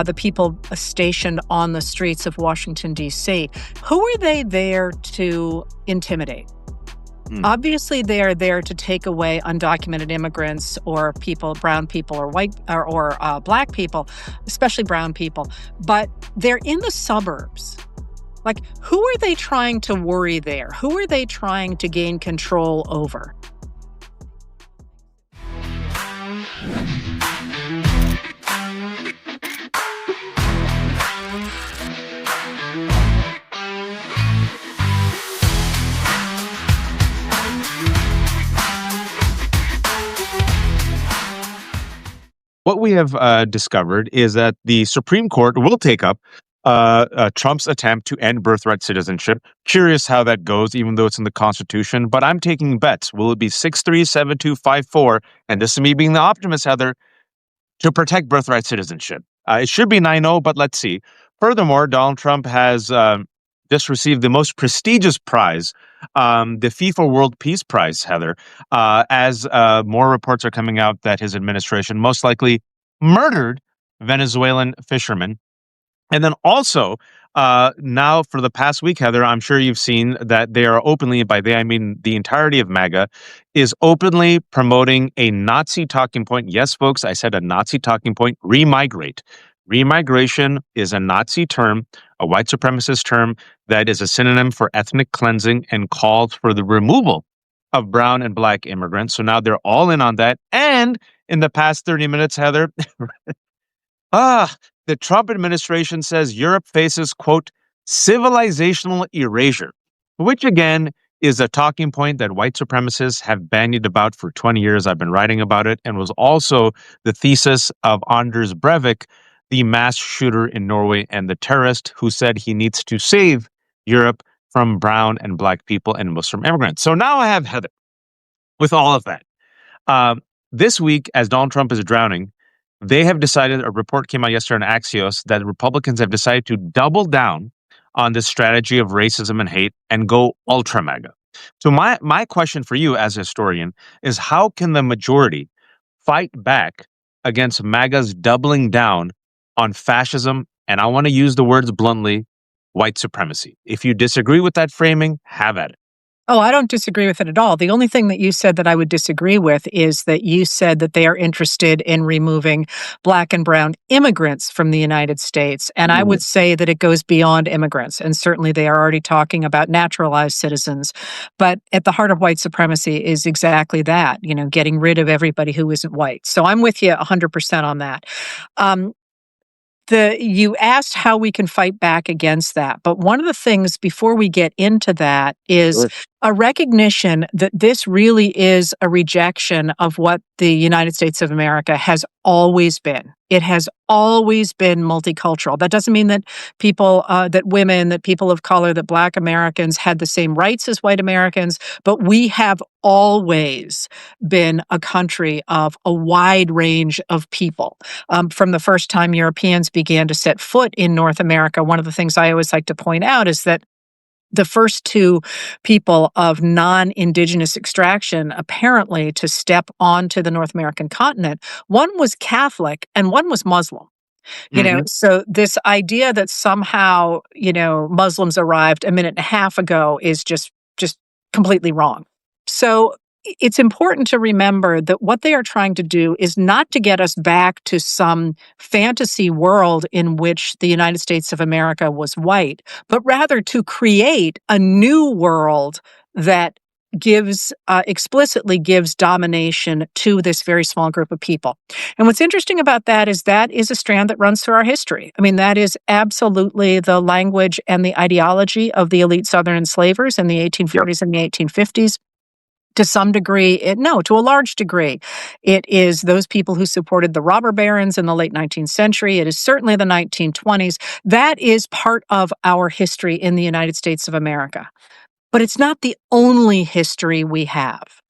the people stationed on the streets of Washington, D.C. Who are they there to intimidate? Obviously, they are there to take away undocumented immigrants or people, brown people or white or black people, especially brown people. But they're in the suburbs. Like, who are they trying to worry there? Who are they trying to gain control over? What we have discovered is that the Supreme Court will take up Trump's attempt to end birthright citizenship. Curious how that goes, even though it's in the Constitution. But I'm taking bets. Will it be 6-3, 7-2, 5-4? And this is me being the optimist, Heather, to protect birthright citizenship. It should be 9-0, but let's see. Furthermore, Donald Trump has just received the most prestigious prize, the FIFA World Peace Prize, Heather, as more reports are coming out that his administration most likely murdered Venezuelan fishermen. And then also, now for the past week, Heather, I'm sure you've seen that they are openly, by they I mean the entirety of MAGA, is openly promoting a Nazi talking point. Yes, folks, I said a Nazi talking point, remigrate. Remigration is a Nazi term, a white supremacist term that is a synonym for ethnic cleansing and calls for the removal of brown and black immigrants. So now they're all in on that. And in the past 30 minutes, Heather, the Trump administration says Europe faces, quote, civilizational erasure, which again is a talking point that white supremacists have bandied about for 20 years. I've been writing about it, and was also the thesis of Anders Breivik, the mass shooter in Norway and the terrorist who said he needs to save Europe from brown and black people and Muslim immigrants. So now I have Heather with all of that. This week, as Donald Trump is drowning, they have decided, a report came out yesterday on Axios, that Republicans have decided to double down on this strategy of racism and hate and go ultra MAGA. So my question for you as a historian is, how can the majority fight back against MAGA's doubling down on fascism, and I want to use the words bluntly, white supremacy? If you disagree with that framing, have at it. Oh, I don't disagree with it at all. The only thing that you said that I would disagree with is that you said that they are interested in removing black and brown immigrants from the United States. And I would say that it goes beyond immigrants. And certainly they are already talking about naturalized citizens. But at the heart of white supremacy is exactly that, getting rid of everybody who isn't white. So I'm with you 100% on that. You asked how we can fight back against that. But one of the things before we get into that is a recognition that this really is a rejection of what the United States of America has always been. It has always been multicultural. That doesn't mean that that women, that people of color, that Black Americans had the same rights as white Americans, but we have always been a country of a wide range of people. From the first time Europeans began to set foot in North America, one of the things I always like to point out is that the first two people of non-indigenous extraction, apparently, to step onto the North American continent, one was Catholic and one was Muslim. So this idea that somehow, Muslims arrived a minute and a half ago is just completely wrong. So it's important to remember that what they are trying to do is not to get us back to some fantasy world in which the United States of America was white, but rather to create a new world that explicitly gives domination to this very small group of people. And what's interesting about that is a strand that runs through our history. I mean, that is absolutely the language and the ideology of the elite Southern enslavers in the 1840s and the 1850s. To some degree, to a large degree, it is those people who supported the robber barons in the late 19th century. It is certainly the 1920s. That is part of our history in the United States of America. But it's not the only history we have.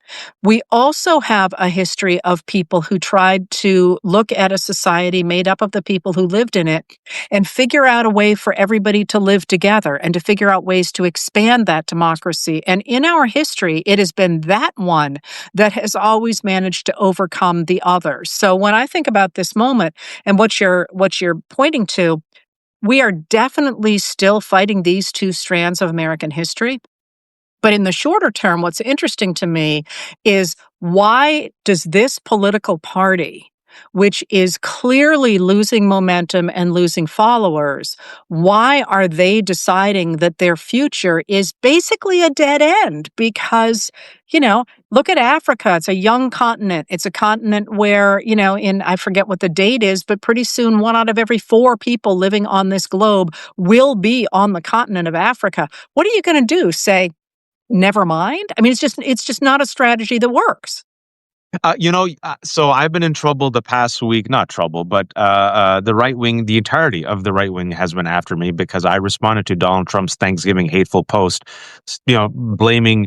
We also have a history of people who tried to look at a society made up of the people who lived in it and figure out a way for everybody to live together and to figure out ways to expand that democracy. And in our history, it has been that one that has always managed to overcome the others. So when I think about this moment and what you're pointing to, we are definitely still fighting these two strands of American history. But in the shorter term, what's interesting to me is why does this political party, which is clearly losing momentum and losing followers, why are they deciding that their future is basically a dead end? Because, look at Africa. It's a young continent. It's a continent where, I forget what the date is, but pretty soon 1 out of every 4 people living on this globe will be on the continent of Africa. What are you going to do? Say, never mind? I mean, it's just not a strategy that works. So I've been in trouble the past week, not trouble, but the right wing, the entirety of the right wing has been after me because I responded to Donald Trump's Thanksgiving hateful post, blaming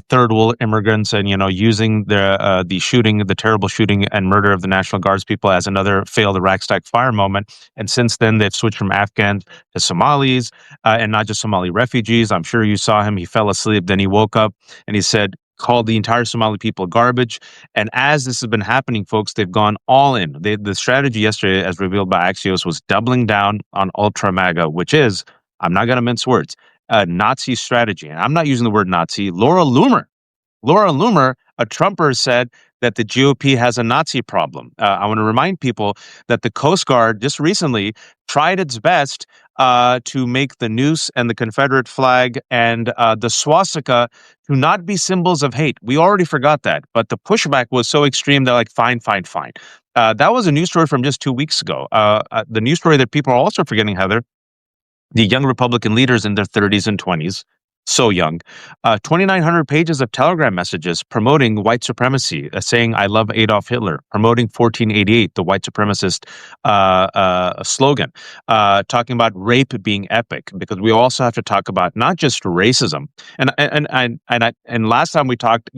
third world immigrants and, using the shooting, the terrible shooting and murder of the National Guards people as another failed Iraq Stack Fire moment. And since then, they've switched from Afghans to Somalis and not just Somali refugees. I'm sure you saw him. He fell asleep. Then he woke up and he said, called the entire Somali people garbage. And as this has been happening, folks, they've gone all in. The strategy yesterday, as revealed by Axios, was doubling down on ultra MAGA, which is, I'm not going to mince words, a Nazi strategy. And I'm not using the word Nazi. Laura Loomer, a Trumper, said that the GOP has a Nazi problem. I want to remind people that the Coast Guard just recently tried its best to make the noose and the Confederate flag and the swastika to not be symbols of hate. We already forgot that, but the pushback was so extreme that fine, fine, fine. That was a news story from just 2 weeks ago. The news story that people are also forgetting, Heather, the young Republican leaders in their 30s and 20s, so young, 2,900 pages of Telegram messages promoting white supremacy, saying, I love Adolf Hitler, promoting 1488, the white supremacist slogan, talking about rape being epic, because we also have to talk about not just racism. And last time we talked,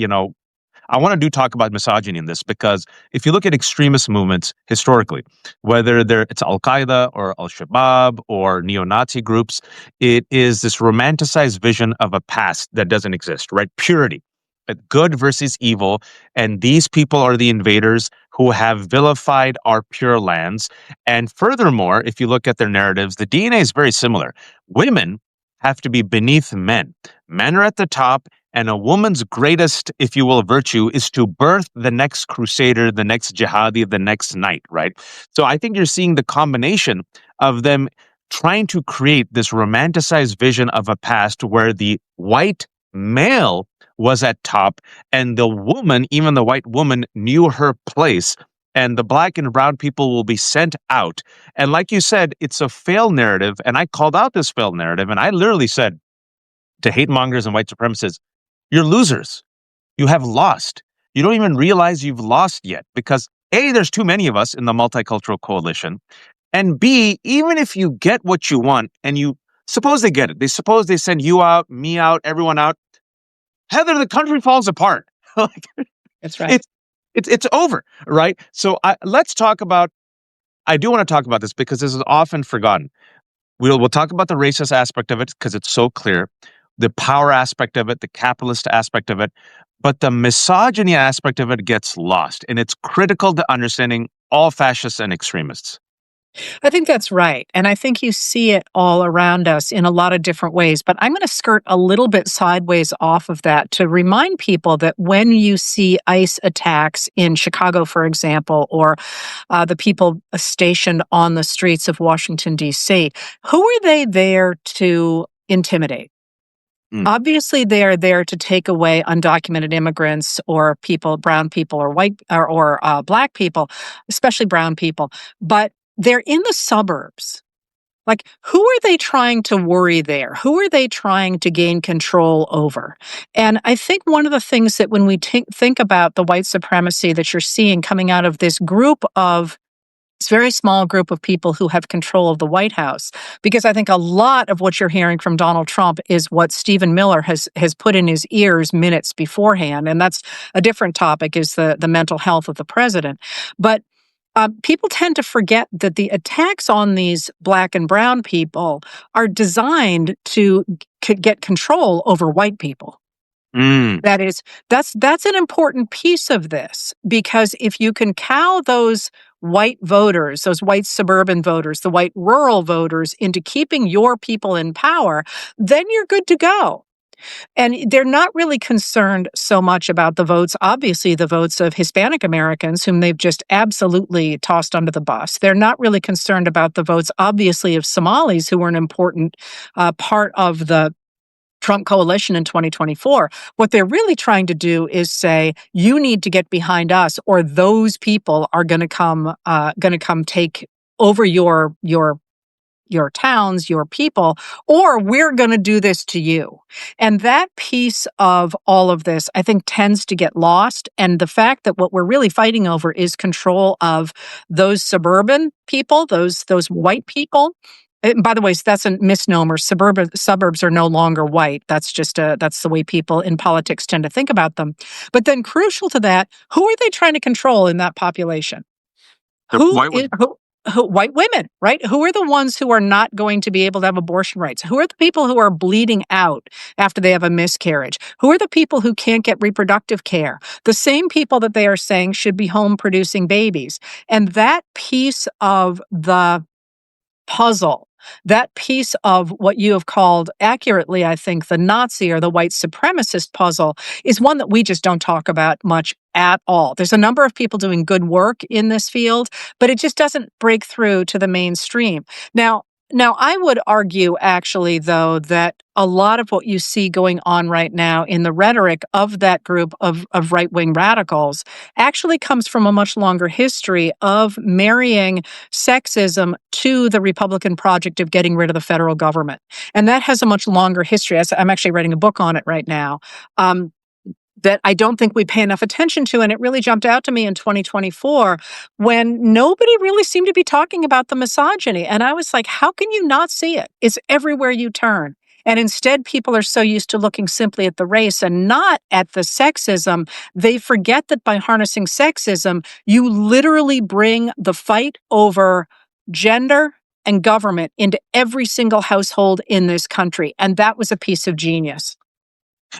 I want to talk about misogyny in this because if you look at extremist movements historically, whether it's Al Qaeda or Al Shabaab or neo-Nazi groups, it is this romanticized vision of a past that doesn't exist, right? Purity, good versus evil, and these people are the invaders who have vilified our pure lands. And furthermore, if you look at their narratives, the DNA is very similar. Women have to be beneath men. Men are at the top. And a woman's greatest, if you will, virtue is to birth the next crusader, the next jihadi, the next knight, right? So I think you're seeing the combination of them trying to create this romanticized vision of a past where the white male was at top and the woman, even the white woman, knew her place. And the black and brown people will be sent out. And like you said, it's a failed narrative. And I called out this failed narrative. And I literally said to hate mongers and white supremacists, you're losers. You have lost. You don't even realize you've lost yet because A, there's too many of us in the multicultural coalition. And B, even if you get what you want and you suppose they get it, suppose they send you out, me out, everyone out, Heather, the country falls apart. That's right. It's over, right? So let's talk about, I do want to talk about this because this is often forgotten. We'll talk about the racist aspect of it because it's so clear, the power aspect of it, the capitalist aspect of it, but the misogyny aspect of it gets lost. And it's critical to understanding all fascists and extremists. I think that's right. And I think you see it all around us in a lot of different ways. But I'm going to skirt a little bit sideways off of that to remind people that when you see ICE attacks in Chicago, for example, or the people stationed on the streets of Washington, D.C., who are they there to intimidate? Obviously, they are there to take away undocumented immigrants or people, brown people or white or black people, especially brown people. But they're in the suburbs. Like, who are they trying to worry there? Who are they trying to gain control over? And I think one of the things that when we think about the white supremacy that you're seeing coming out of this group of It's a very small group of people who have control of the White House, because I think a lot of what you're hearing from Donald Trump is what Stephen Miller has put in his ears minutes beforehand, and that's a different topic, is the mental health of the president. But people tend to forget that the attacks on these Black and brown people are designed to get control over white people. Mm. That is, that's an important piece of this, because if you can cow those white voters, those white suburban voters, the white rural voters into keeping your people in power, then you're good to go. And they're not really concerned so much about the votes, obviously, the votes of Hispanic Americans, whom they've just absolutely tossed under the bus. They're not really concerned about the votes, obviously, of Somalis, who were an important part of the Trump coalition in 2024. What they're really trying to do is say, you need to get behind us, or those people are going to come take over your towns, your people, or we're going to do this to you. And that piece of all of this, I think, tends to get lost. And the fact that what we're really fighting over is control of those suburban people, those white people. And by the way, that's a misnomer. Suburbs are no longer white. That's the way people in politics tend to think about them. But then, crucial to that, who are they trying to control in that population? White women, right? Who are the ones who are not going to be able to have abortion rights? Who are the people who are bleeding out after they have a miscarriage? Who are the people who can't get reproductive care? The same people that they are saying should be home producing babies. And that piece of the puzzle, that piece of what you have called accurately, I think, the Nazi or the white supremacist puzzle, is one that we just don't talk about much at all. There's a number of people doing good work in this field, but it just doesn't break through to the mainstream. Now, I would argue, actually, though, that a lot of what you see going on right now in the rhetoric of that group of right-wing radicals actually comes from a much longer history of marrying sexism to the Republican project of getting rid of the federal government. And that has a much longer history. I'm actually writing a book on it right now. That I don't think we pay enough attention to. And it really jumped out to me in 2024 when nobody really seemed to be talking about the misogyny. And I was like, how can you not see it? It's everywhere you turn. And instead, people are so used to looking simply at the race and not at the sexism. They forget that by harnessing sexism, you literally bring the fight over gender and government into every single household in this country. And that was a piece of genius.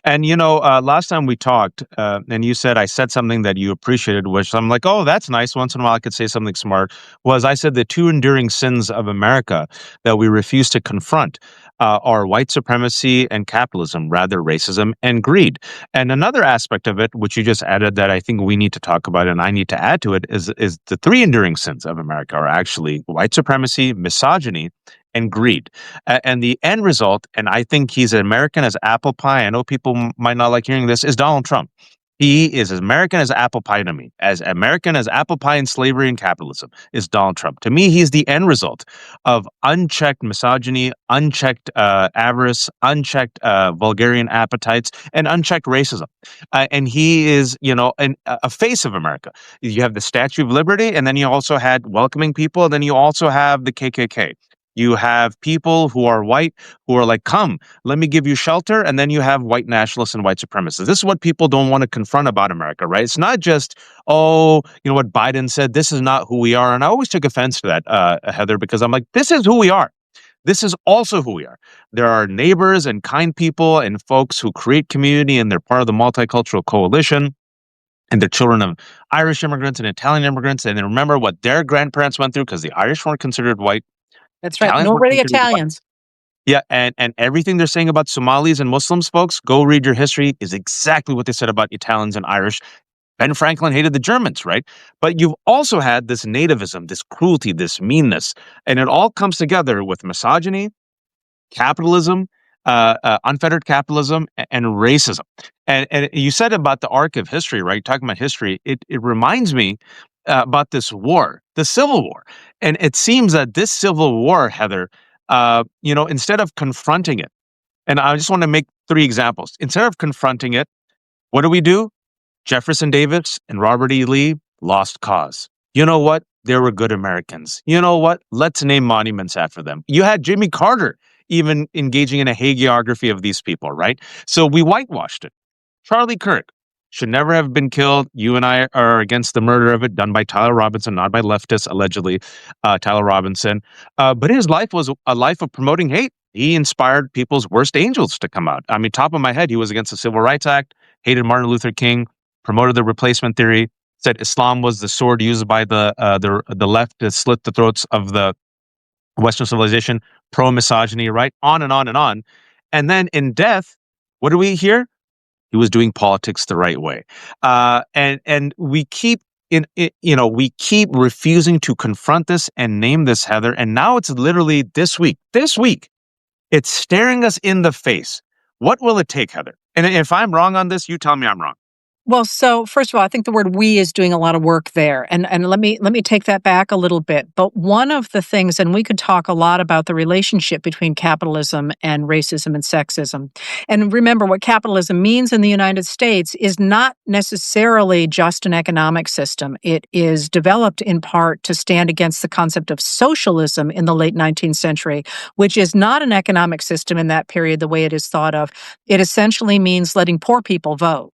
And last time we talked, and you said I said something that you appreciated, which I'm like, oh, that's nice. Once in a while, I could say something smart. Was I said the two enduring sins of America that we refuse to confront are white supremacy and capitalism, rather racism and greed. And another aspect of it, which you just added, that I think we need to talk about, and I need to add to it, is the three enduring sins of America are actually white supremacy, misogyny, and greed. And the end result, and I think he's as American as apple pie, I know people might not like hearing this, is Donald Trump. He is as American as apple pie to me, as American as apple pie and slavery and capitalism is Donald Trump. To me, he's the end result of unchecked misogyny, unchecked avarice, unchecked vulgarian appetites, and unchecked racism. And he is, a face of America. You have the Statue of Liberty, and then you also had welcoming people, and then you also have the KKK. You have people who are white who are like, come, let me give you shelter. And then you have white nationalists and white supremacists. This is what people don't want to confront about America, right? It's not just, oh, what Biden said. This is not who we are. And I always took offense to that, Heather, because I'm like, this is who we are. This is also who we are. There are neighbors and kind people and folks who create community, and they're part of the multicultural coalition. And they're children of Irish immigrants and Italian immigrants. And they remember what their grandparents went through, because the Irish weren't considered white. That's right. Nor were the Italians. Yeah, and everything they're saying about Somalis and Muslims, folks, go read your history, is exactly what they said about Italians and Irish. Ben Franklin hated the Germans, right? But you've also had this nativism, this cruelty, this meanness, and it all comes together with misogyny, capitalism, unfettered capitalism, and racism. And you said about the arc of history, right? Talking about history, it reminds me about this war, the Civil War. And it seems that this Civil War, Heather, instead of confronting it, and I just want to make three examples. Instead of confronting it, what do? Jefferson Davis and Robert E. Lee lost cause. You know what? they were good Americans. You know what? Let's name monuments after them. You had Jimmy Carter even engaging in a hagiography of these people, right? So we whitewashed it. Charlie Kirk should never have been killed. You and I are against the murder of it done by Tyler Robinson, not by leftists, allegedly, Tyler Robinson. But his life was a life of promoting hate. He inspired people's worst angels to come out. I mean, top of my head, he was against the Civil Rights Act, hated Martin Luther King, promoted the replacement theory, said Islam was the sword used by the left to slit the throats of the Western civilization, pro-misogyny, right? On and on and on. And then in death, what do we hear? He was doing politics the right way, and we keep we keep refusing to confront this and name this, Heather. And now it's literally this week. This week, it's staring us in the face. What will it take, Heather? And if I'm wrong on this, you tell me I'm wrong. Well, so first of all, I think the word "we" is doing a lot of work there, and let me take that back a little bit. But one of the things, and we could talk a lot about the relationship between capitalism and racism and sexism. And remember, what capitalism means in the United States is not necessarily just an economic system. It is developed in part to stand against the concept of socialism in the late 19th century, which is not an economic system in that period the way it is thought of. It essentially means letting poor people vote.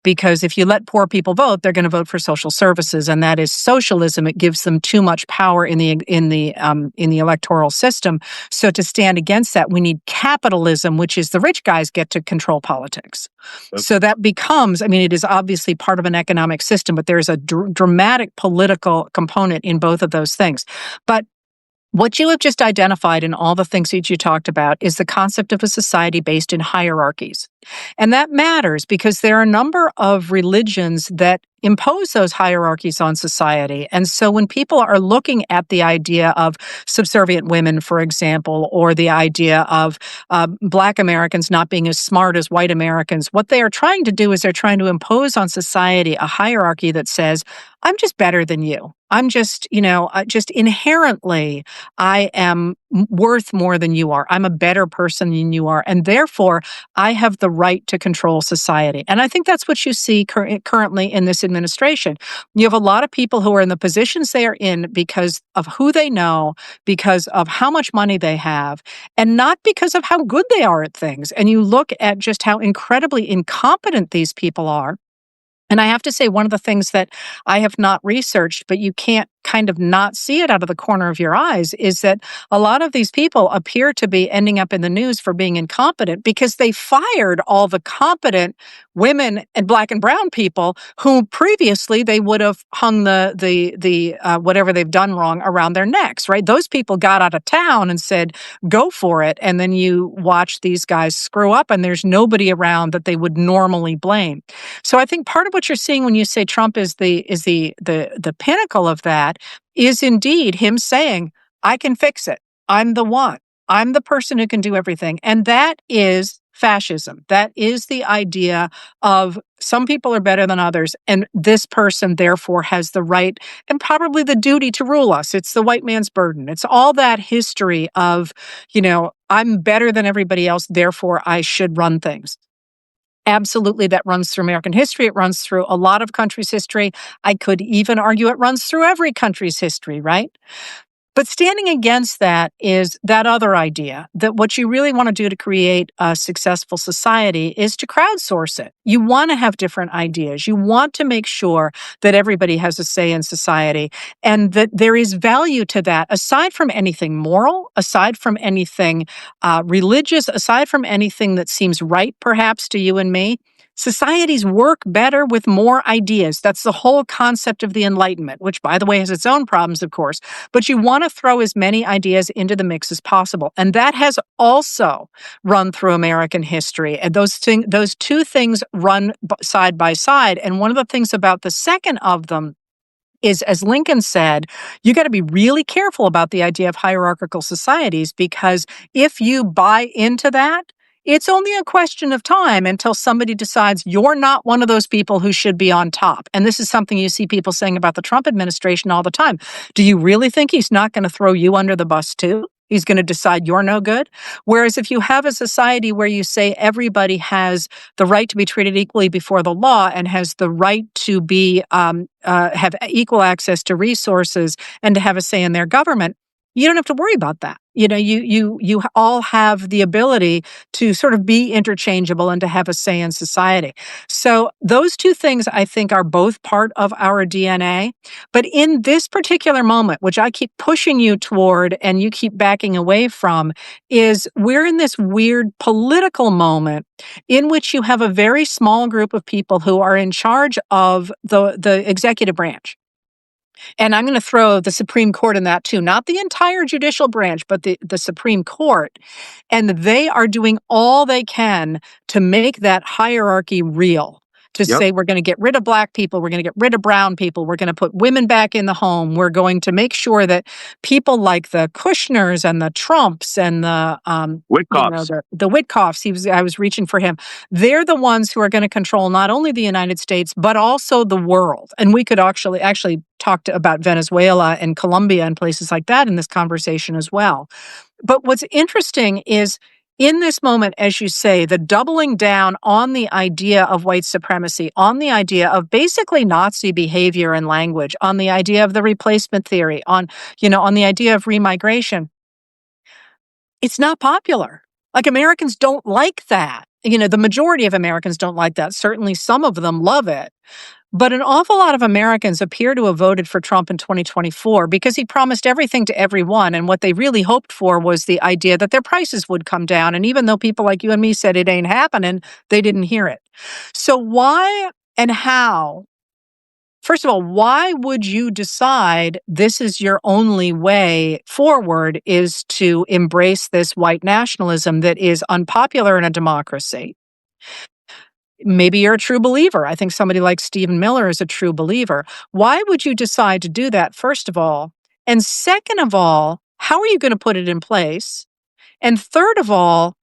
Because if you let poor people vote, they're going to vote for social services, and that is socialism. It gives them too much power in the electoral system. So to stand against that, we need capitalism, which is the rich guys get to control politics. Okay. So that becomes, I mean, it is obviously part of an economic system, but there is a dramatic political component in both of those things. But what you have just identified in all the things that you talked about is the concept of a society based in hierarchies. And that matters because there are a number of religions that impose those hierarchies on society. And so when people are looking at the idea of subservient women, for example, or the idea of Black Americans not being as smart as white Americans, what they are trying to do is they're trying to impose on society a hierarchy that says, I'm just better than you. I'm just, just inherently, I am worth more than you are. I'm a better person than you are. And therefore, I have the right to control society. And I think that's what you see currently in this administration. You have a lot of people who are in the positions they are in because of who they know, because of how much money they have, and not because of how good they are at things. And you look at just how incredibly incompetent these people are. And I have to say, one of the things that I have not researched, but you can't kind of not see it out of the corner of your eyes, is that a lot of these people appear to be ending up in the news for being incompetent because they fired all the competent women and Black and brown people who previously they would have hung the whatever they've done wrong around their necks, right? Those people got out of town and said, go for it. And then you watch these guys screw up and there's nobody around that they would normally blame. So I think part of what you're seeing when you say Trump is the pinnacle of that is indeed him saying, I can fix it. I'm the one. I'm the person who can do everything. And that is fascism. That is the idea of some people are better than others, and this person therefore has the right and probably the duty to rule us. It's the white man's burden. It's all that history of, I'm better than everybody else, therefore I should run things. Absolutely, that runs through American history. It runs through a lot of countries' history. I could even argue it runs through every country's history, right? But standing against that is that other idea that what you really want to do to create a successful society is to crowdsource it. You want to have different ideas. You want to make sure that everybody has a say in society and that there is value to that aside from anything moral, aside from anything religious, aside from anything that seems right perhaps to you and me. Societies work better with more ideas. That's the whole concept of the Enlightenment, which, by the way, has its own problems, of course. But you want to throw as many ideas into the mix as possible. And that has also run through American history. And those two things run side by side. And one of the things about the second of them is, as Lincoln said, you got to be really careful about the idea of hierarchical societies, because if you buy into that, it's only a question of time until somebody decides you're not one of those people who should be on top. And this is something you see people saying about the Trump administration all the time. Do you really think he's not going to throw you under the bus too? He's going to decide you're no good. Whereas if you have a society where you say everybody has the right to be treated equally before the law and has the right to be have equal access to resources and to have a say in their government, you don't have to worry about that. You all have the ability to sort of be interchangeable and to have a say in society. So those two things, I think, are both part of our DNA. But in this particular moment, which I keep pushing you toward and you keep backing away from, is we're in this weird political moment in which you have a very small group of people who are in charge of the executive branch. And I'm going to throw the Supreme Court in that too, not the entire judicial branch, but the Supreme Court. And they are doing all they can to make that hierarchy real. To say we're going to get rid of Black people, we're going to get rid of brown people, we're going to put women back in the home, we're going to make sure that people like the Kushners and the Trumps and the Witkoffs. The Witkoffs, I was reaching for him. They're the ones who are going to control not only the United States but also the world. And we could actually talk about Venezuela and Colombia and places like that in this conversation as well. But what's interesting is, in this moment, as you say, the doubling down on the idea of white supremacy, on the idea of basically Nazi behavior and language, on the idea of the replacement theory, on the idea of remigration, it's not popular. Like, Americans don't like that. The majority of Americans don't like that. Certainly some of them love it. But an awful lot of Americans appear to have voted for Trump in 2024 because he promised everything to everyone. And what they really hoped for was the idea that their prices would come down. And even though people like you and me said it ain't happening, they didn't hear it. So why and how? First of all, why would you decide this is your only way forward, is to embrace this white nationalism that is unpopular in a democracy? Maybe you're a true believer. I think somebody like Stephen Miller is a true believer. Why would you decide to do that, first of all? And second of all, how are you going to put it in place? And third of all,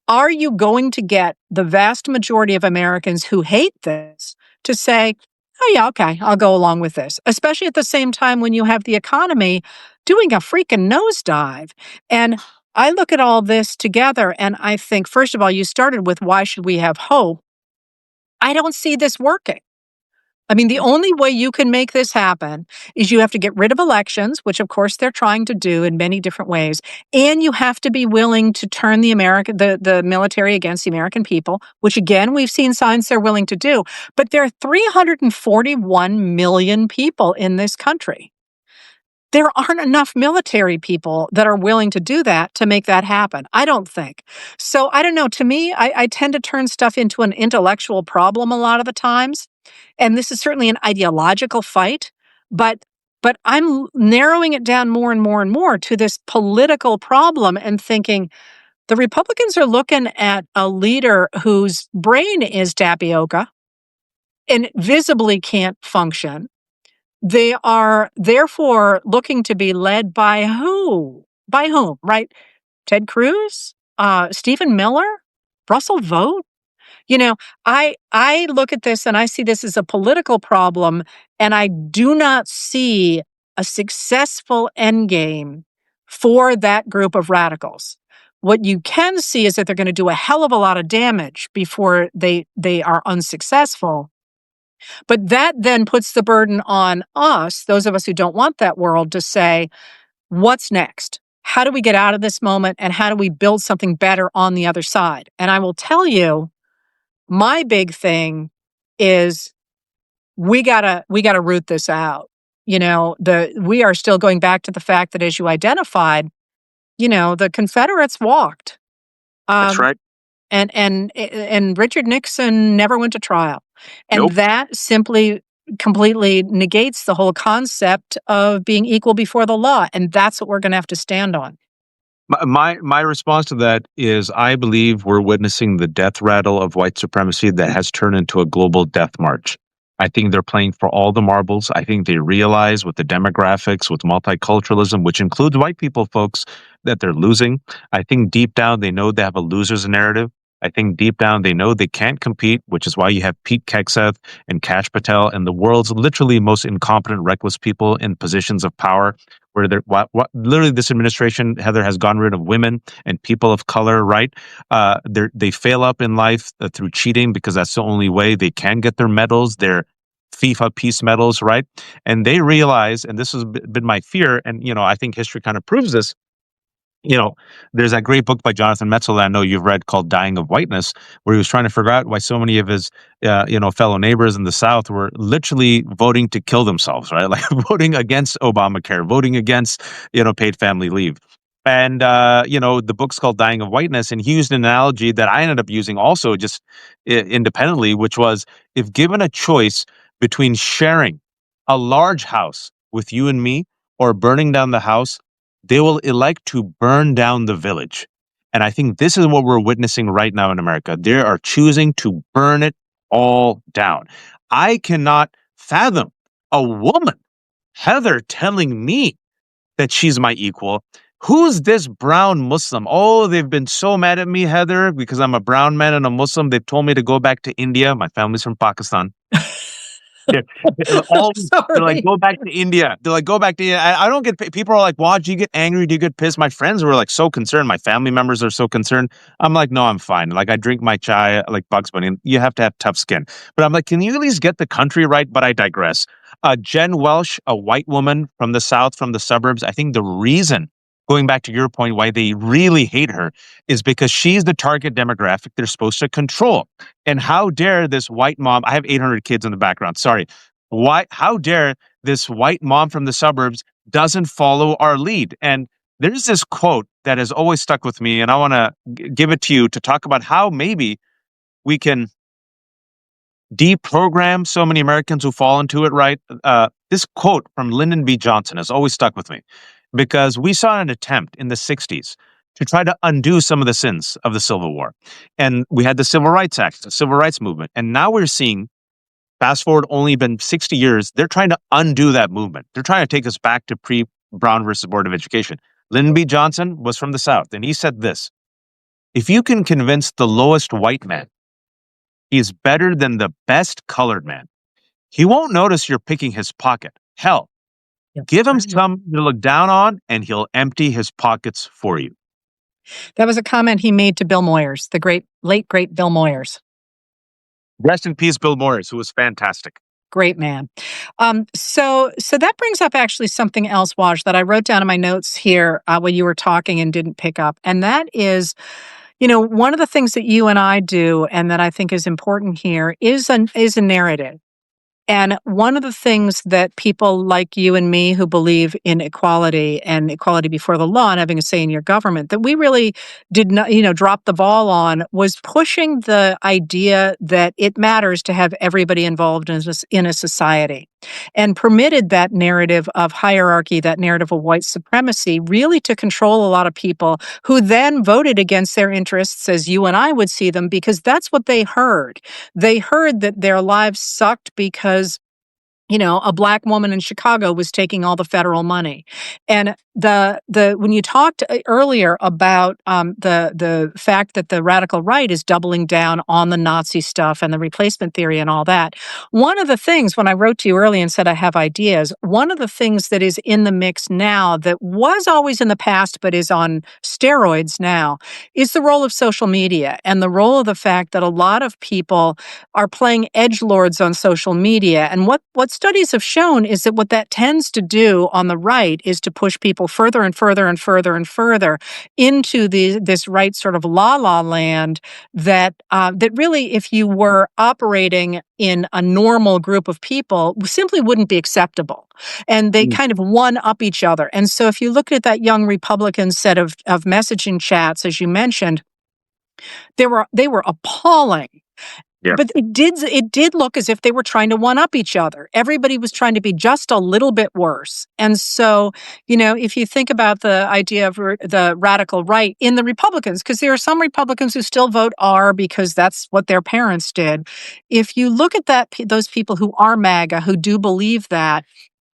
are you going to get the vast majority of Americans who hate this to say, oh yeah, okay, I'll go along with this, especially at the same time when you have the economy doing a freaking nosedive? And I look at all this together and I think, first of all, you started with, why should we have hope? I don't see this working. I mean, the only way you can make this happen is you have to get rid of elections, which of course they're trying to do in many different ways, and you have to be willing to turn the military against the American people, which again, we've seen signs they're willing to do. But there are 341 million people in this country. There aren't enough military people that are willing to do that to make that happen, I don't think. So I don't know. To me, I tend to turn stuff into an intellectual problem a lot of the times. And this is certainly an ideological fight, but I'm narrowing it down more and more and more to this political problem and thinking the Republicans are looking at a leader whose brain is tapioca and visibly can't function. They are therefore looking to be led by who? By whom, right? Ted Cruz? Stephen Miller? Russell Vought? I look at this and I see this as a political problem, and I do not see a successful endgame for that group of radicals. What you can see is that they're going to do a hell of a lot of damage before they are unsuccessful. But that then puts the burden on us, those of us who don't want that world, to say, what's next? How do we get out of this moment, and how do we build something better on the other side? And I will tell you, my big thing is we gotta root this out. We are still going back to the fact that, as you identified, the Confederates walked. That's right. And Richard Nixon never went to trial. And Nope. that simply completely negates the whole concept of being equal before the law. And that's what we're going to have to stand on. My response to that is, I believe we're witnessing the death rattle of white supremacy that has turned into a global death march. I think they're playing for all the marbles. I think they realize with the demographics, with multiculturalism, which includes white people, folks, that they're losing. I think deep down they know they have a loser's narrative. I think deep down they know they can't compete, which is why you have Pete Hegseth and Kash Patel and the world's literally most incompetent, reckless people in positions of power. Where they're literally this administration, Heather, has gotten rid of women and people of color. Right? They fail up in life through cheating because that's the only way they can get their medals. Their FIFA peace medals, right? And they realize, and this has been my fear, and I think history kind of proves this. There's that great book by Jonathan Metzl that I know you've read called "Dying of Whiteness," where he was trying to figure out why so many of his, fellow neighbors in the South were literally voting to kill themselves, right? Like voting against Obamacare, voting against, paid family leave. And, the book's called "Dying of Whiteness," and he used an analogy that I ended up using also just independently, which was if given a choice between sharing a large house with you and me or burning down the house, they will elect to burn down the village. And I think this is what we're witnessing right now in America. They are choosing to burn it all down. I cannot fathom a woman, Heather, telling me that she's my equal. Who's this brown Muslim? Oh, they've been so mad at me, Heather, because I'm a brown man and a Muslim. They've told me to go back to India. My family's from Pakistan. They're, they're like, Sorry. go back to India. They're like, go back to India. I don't get, people are like, wow, do you get angry? Do you get pissed? My friends were like so concerned. My family members are so concerned. I'm like, no, I'm fine. Like I drink my chai like Bugs Bunny. You have to have tough skin. But I'm like, can you at least get the country right? But I digress. Jen Welsh, a white woman from the South, from the suburbs. I think the reason, going back to your point, why they really hate her is because she's the target demographic they're supposed to control. And how dare this white mom? I have 800 kids in the background. Sorry. Why? How dare this white mom from the suburbs doesn't follow our lead? And there's this quote that has always stuck with me, and I want to give it to you to talk about how maybe we can deprogram so many Americans who fall into it. Right? This quote from Lyndon B. Johnson has always stuck with me because we saw an attempt in the '60s to try to undo some of the sins of the Civil War, and we had the Civil Rights Act, the Civil Rights Movement, and now we're seeing. Fast forward only been 60 years, they're trying to undo that movement. They're trying to take us back to pre-Brown versus Board of Education. Lyndon B. Johnson was from the South, and he said this: if you can convince the lowest white man he is better than the best colored man, he won't notice you're picking his pocket. Hell, give him something to look down on, and he'll empty his pockets for you. That was a comment he made to Bill Moyers, the late great Bill Moyers. Rest in peace, Bill Moyers, who was fantastic. Great man. So that brings up actually something else, Waj, that I wrote down in my notes here when you were talking and didn't pick up. And that is, one of the things that you and I do and that I think is important here is a narrative. And one of the things that people like you and me who believe in equality and equality before the law and having a say in your government, that we really did not, drop the ball on was pushing the idea that it matters to have everybody involved in a society and permitted that narrative of hierarchy, that narrative of white supremacy, really to control a lot of people who then voted against their interests as you and I would see them, because that's what they heard. They heard that their lives sucked because a black woman in Chicago was taking all the federal money. And when you talked earlier about the fact that the radical right is doubling down on the Nazi stuff and the replacement theory and all that, one of the things, when I wrote to you early and said I have ideas, one of the things that is in the mix now that was always in the past but is on steroids now is the role of social media and the role of the fact that a lot of people are playing edgelords on social media. And what studies have shown is that what that tends to do on the right is to push people further and further and further and further into this right sort of la-la land that really, if you were operating in a normal group of people, simply wouldn't be acceptable. And they kind of one-up each other. And so if you look at that young Republican set of messaging chats, as you mentioned, they were appalling. Yeah. But it did look as if they were trying to one-up each other. Everybody was trying to be just a little bit worse. And so, if you think about the idea of the radical right in the Republicans, because there are some Republicans who still vote R because that's what their parents did. If you look at those people who are MAGA, who do believe that,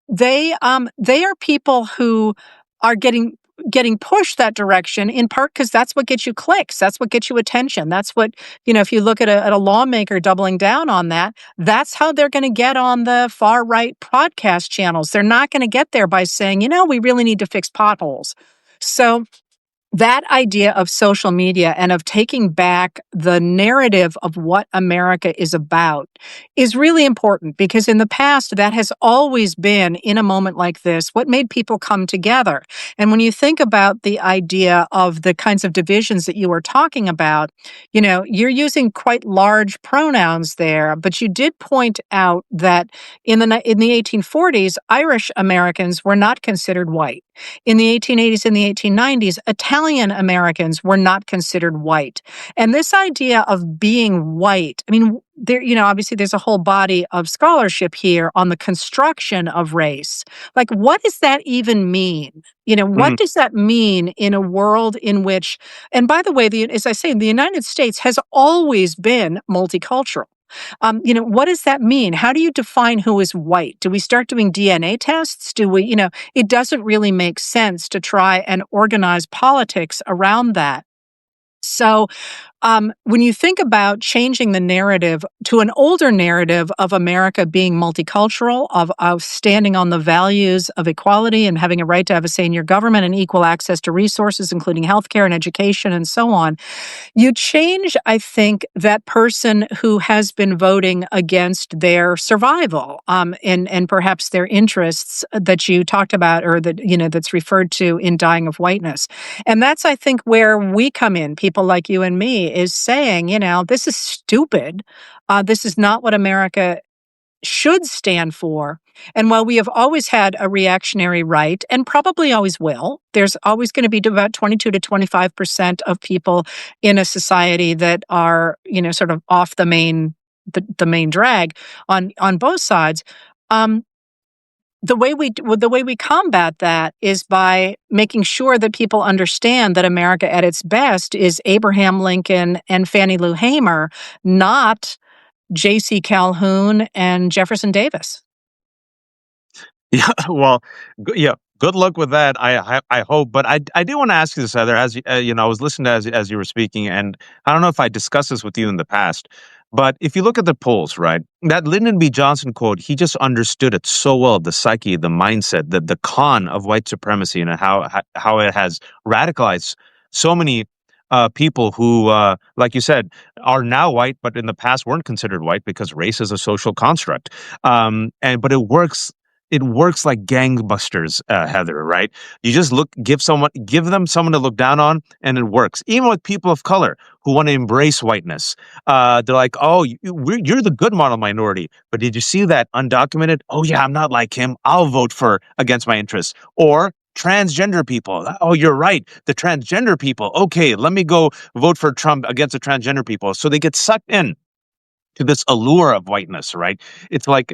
they are people who are getting getting pushed that direction in part because that's what gets you clicks. That's what gets you attention. That's what, if you look at a lawmaker doubling down on that, that's how they're going to get on the far right podcast channels. They're not going to get there by saying, we really need to fix potholes. So that idea of social media and of taking back the narrative of what America is about is really important, because in the past, that has always been, in a moment like this, what made people come together. And when you think about the idea of the kinds of divisions that you were talking about, you're using quite large pronouns there, but you did point out that in the 1840s, Irish Americans were not considered white. In the 1880s and the 1890s, Italian Americans were not considered white. And this idea of being white, I mean, there, obviously there's a whole body of scholarship here on the construction of race. Like, what does that even mean? What does that mean in a world in which, and by the way, as I say, the United States has always been multicultural. What does that mean? How do you define who is white? Do we start doing DNA tests? Do we, it doesn't really make sense to try and organize politics around that. So when you think about changing the narrative to an older narrative of America being multicultural, of standing on the values of equality and having a right to have a say in your government and equal access to resources, including healthcare and education and so on, you change, I think, that person who has been voting against their survival and perhaps their interests that you talked about, or that, that's referred to in Dying of Whiteness. And that's, I think, where we come in, people like you and me, is saying, this is stupid. This is not what America should stand for. And while we have always had a reactionary right, and probably always will, there's always going to be about 22 to 25% of people in a society that are, sort of off the main drag on both sides. The way we combat that is by making sure that people understand that America at its best is Abraham Lincoln and Fannie Lou Hamer, not J.C. Calhoun and Jefferson Davis. Yeah, well, good luck with that. I hope, but I do want to ask you this, Heather. As I was listening as you were speaking, and I don't know if I discussed this with you in the past, but if you look at the polls, right, that Lyndon B. Johnson quote, he just understood it so well, the psyche, the mindset, the con of white supremacy, and how it has radicalized so many people who, like you said, are now white, but in the past weren't considered white because race is a social construct. But it works. It works like gangbusters, Heather. Right? You just give them someone to look down on, and it works. Even with people of color who want to embrace whiteness, they're like, "Oh, you're the good model minority." But did you see that undocumented? Oh yeah, I'm not like him. I'll vote for against my interests. Or transgender people. Oh, you're right. The transgender people. Okay, let me go vote for Trump against the transgender people. So they get sucked in to this allure of whiteness, right? It's like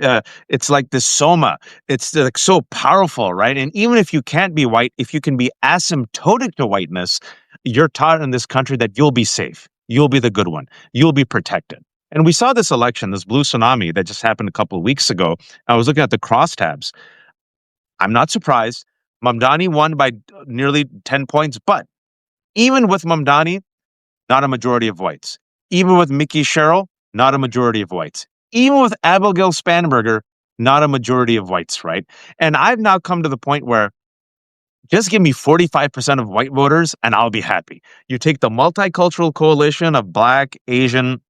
this soma. It's like so powerful, right? And even if you can't be white, if you can be asymptotic to whiteness, you're taught in this country that you'll be safe. You'll be the good one. You'll be protected. And we saw this election, this blue tsunami that just happened a couple of weeks ago. I was looking at the crosstabs. I'm not surprised. Mamdani won by nearly 10 points, but even with Mamdani, not a majority of whites. Even with Mickey Sherrill, not a majority of whites. Even with Abigail Spanberger, not a majority of whites, right? And I've now come to the point where just give me 45% of white voters and I'll be happy. You take the multicultural coalition of Black, Asian,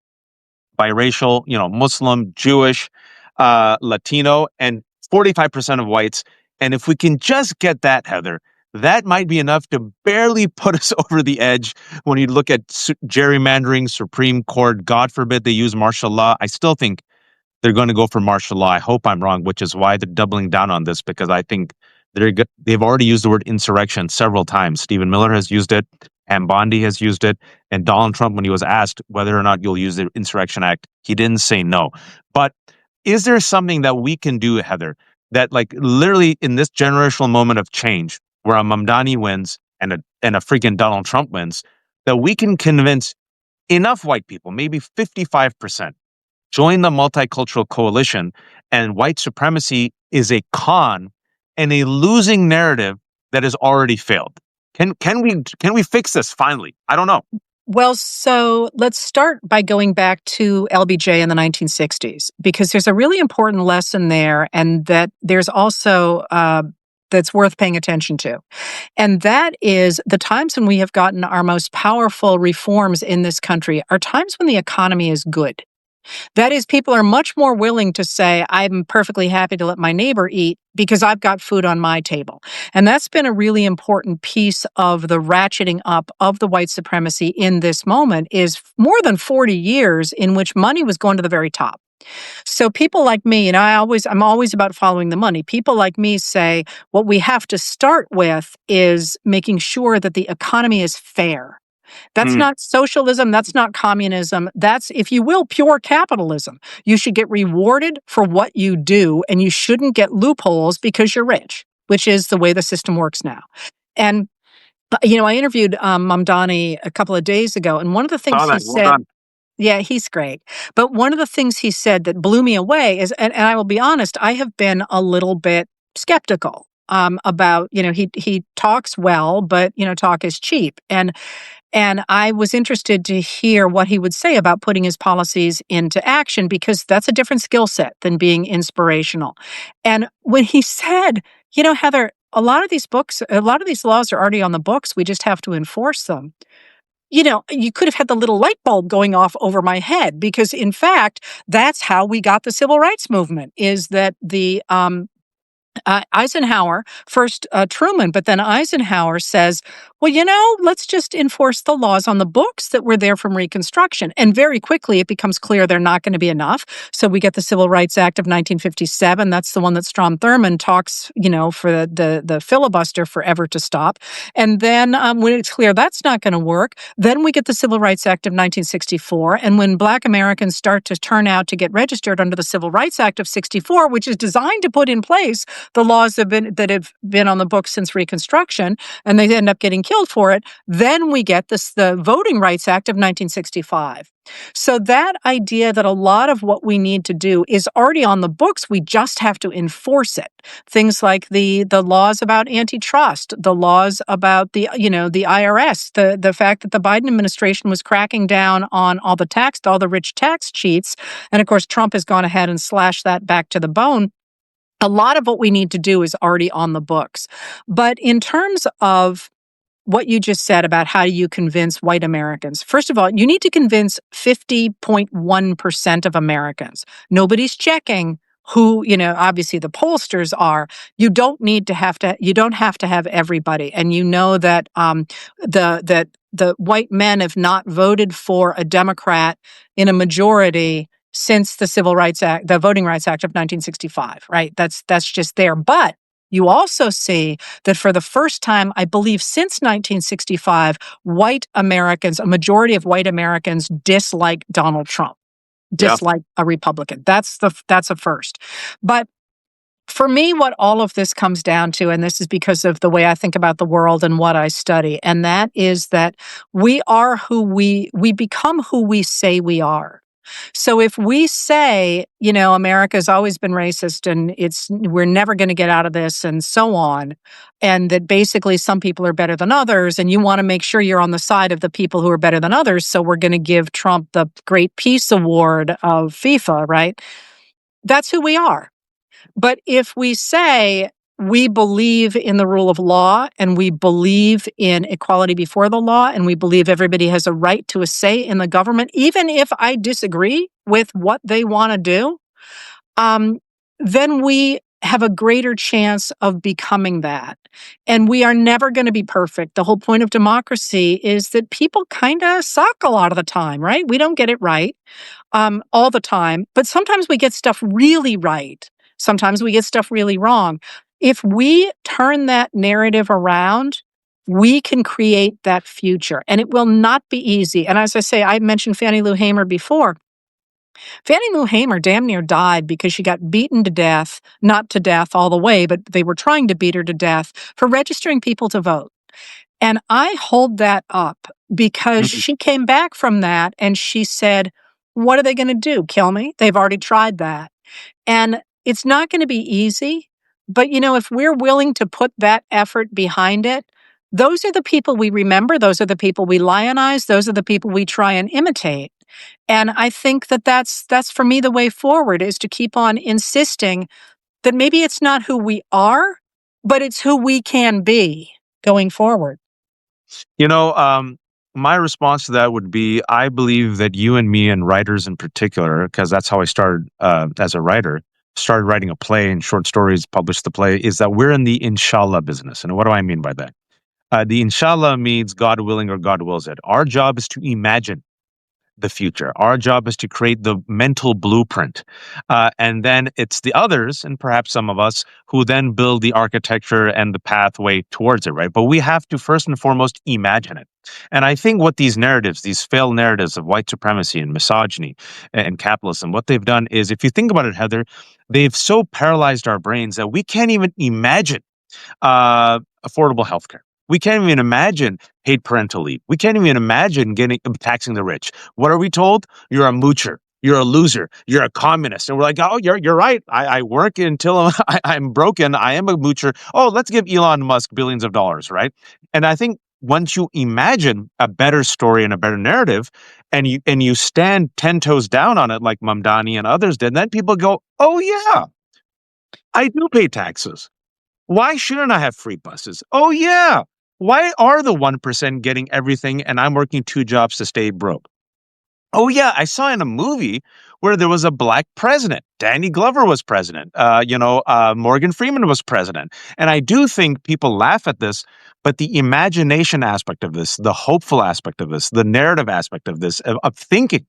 biracial, Muslim, Jewish, Latino, and 45% of whites. And if we can just get that, Heather, that might be enough to barely put us over the edge when you look at gerrymandering, Supreme Court. God forbid they use martial law. I still think they're going to go for martial law. I hope I'm wrong, which is why they're doubling down on this, because I think they've already used the word insurrection several times. Stephen Miller has used it. Pam Bondi has used it. And Donald Trump, when he was asked whether or not you'll use the Insurrection Act, he didn't say no. But is there something that we can do, Heather, that like literally in this generational moment of change, where a Mamdani wins and a freaking Donald Trump wins, that we can convince enough white people, maybe 55%, join the multicultural coalition, and white supremacy is a con and a losing narrative that has already failed? Can we fix this finally? I don't know. Well, so let's start by going back to LBJ in the 1960s, because there's a really important lesson there, and that there's also that's worth paying attention to. And that is the times when we have gotten our most powerful reforms in this country are times when the economy is good. That is, people are much more willing to say, I'm perfectly happy to let my neighbor eat because I've got food on my table. And that's been a really important piece of the ratcheting up of the white supremacy in this moment, is more than 40 years in which money was going to the very top. So people like me, and I'm always about following the money. People like me say what we have to start with is making sure that the economy is fair. That's not socialism. That's not communism. That's, if you will, pure capitalism. You should get rewarded for what you do, and you shouldn't get loopholes because you're rich, which is the way the system works now. And, I interviewed Mamdani a couple of days ago, and one of the things Saw he that. Well said, done. yeah, he's great. But one of the things he said that blew me away is, and I will be honest, I have been a little bit skeptical about, he talks well, but, talk is cheap. And I was interested to hear what he would say about putting his policies into action, because that's a different skill set than being inspirational. And when he said, Heather, a lot of these laws are already on the books. We just have to enforce them. You could have had the little light bulb going off over my head, because in fact, that's how we got the civil rights movement, is that the Eisenhower, first Truman, but then Eisenhower says, well, let's just enforce the laws on the books that were there from Reconstruction. And very quickly, it becomes clear they're not going to be enough. So we get the Civil Rights Act of 1957. That's the one that Strom Thurmond talks, for the filibuster forever to stop. And then when it's clear that's not going to work, then we get the Civil Rights Act of 1964. And when Black Americans start to turn out to get registered under the Civil Rights Act of 64, which is designed to put in place the laws that have been on the books since Reconstruction, and they end up getting killed for it, then we get the Voting Rights Act of 1965. So that idea that a lot of what we need to do is already on the books, we just have to enforce it. Things like the laws about antitrust, the laws about the IRS, the fact that the Biden administration was cracking down on all the rich tax cheats, and of course Trump has gone ahead and slashed that back to the bone. A lot of what we need to do is already on the books. But in terms of what you just said about how do you convince white Americans, first of all, you need to convince 50.1% of Americans. Nobody's checking who, obviously the pollsters are. You don't have to have everybody. And that the white men have not voted for a Democrat in a majority since the Civil Rights Act, the Voting Rights Act of 1965, right? That's just there. But you also see that for the first time, I believe since 1965, a majority of white Americans dislike Donald Trump, dislike a Republican. That's a first. But for me, what all of this comes down to, and this is because of the way I think about the world and what I study, and that is that we become who we say we are. So if we say, America's always been racist and we're never going to get out of this and so on, and that basically some people are better than others, and you want to make sure you're on the side of the people who are better than others, so we're going to give Trump the Great Peace Award of FIFA, right? That's who we are. But if we say we believe in the rule of law, and we believe in equality before the law, and we believe everybody has a right to a say in the government, even if I disagree with what they want to do, then we have a greater chance of becoming that. And we are never going to be perfect. The whole point of democracy is that people kind of suck a lot of the time, right? We don't get it right all the time, but sometimes we get stuff really right. Sometimes we get stuff really wrong. If we turn that narrative around, we can create that future, and it will not be easy. And as I say, I mentioned Fannie Lou Hamer before. Fannie Lou Hamer damn near died because she got beaten to death, not to death all the way, but they were trying to beat her to death for registering people to vote. And I hold that up because she came back from that and she said, what are they going to do? Kill me? They've already tried that. And it's not going to be easy. But, if we're willing to put that effort behind it, those are the people we remember. Those are the people we lionize. Those are the people we try and imitate. And I think that that's for me the way forward, is to keep on insisting that maybe it's not who we are, but it's who we can be going forward. You know, my response to that would be, I believe that you and me, and writers in particular, because that's how I started as a writer, started writing a play and short stories, published the play, is that we're in the inshallah business. And what do I mean by that? The inshallah means God willing or God wills it. Our job is to imagine the future. Our job is to create the mental blueprint. And then it's the others, and perhaps some of us, who then build the architecture and the pathway towards it, right? But we have to first and foremost imagine it. And I think what these narratives, these failed narratives of white supremacy and misogyny and capitalism, what they've done is, if you think about it, Heather, they've so paralyzed our brains that we can't even imagine affordable healthcare. We can't even imagine paid parental leave. We can't even imagine taxing the rich. What are we told? You're a moocher. You're a loser. You're a communist. And we're like, oh, you're right. I work until I'm broken. I am a moocher. Oh, let's give Elon Musk billions of dollars, right? And I think once you imagine a better story and a better narrative, and you stand 10 toes down on it, like Mamdani and others did, then people go, oh yeah, I do pay taxes. Why shouldn't I have free buses? Oh yeah. Why are the 1% getting everything and I'm working 2 jobs to stay broke? Oh yeah, I saw in a movie where there was a black president. Danny Glover was president. Morgan Freeman was president. And I do think people laugh at this, but the imagination aspect of this, the hopeful aspect of this, the narrative aspect of this, of thinking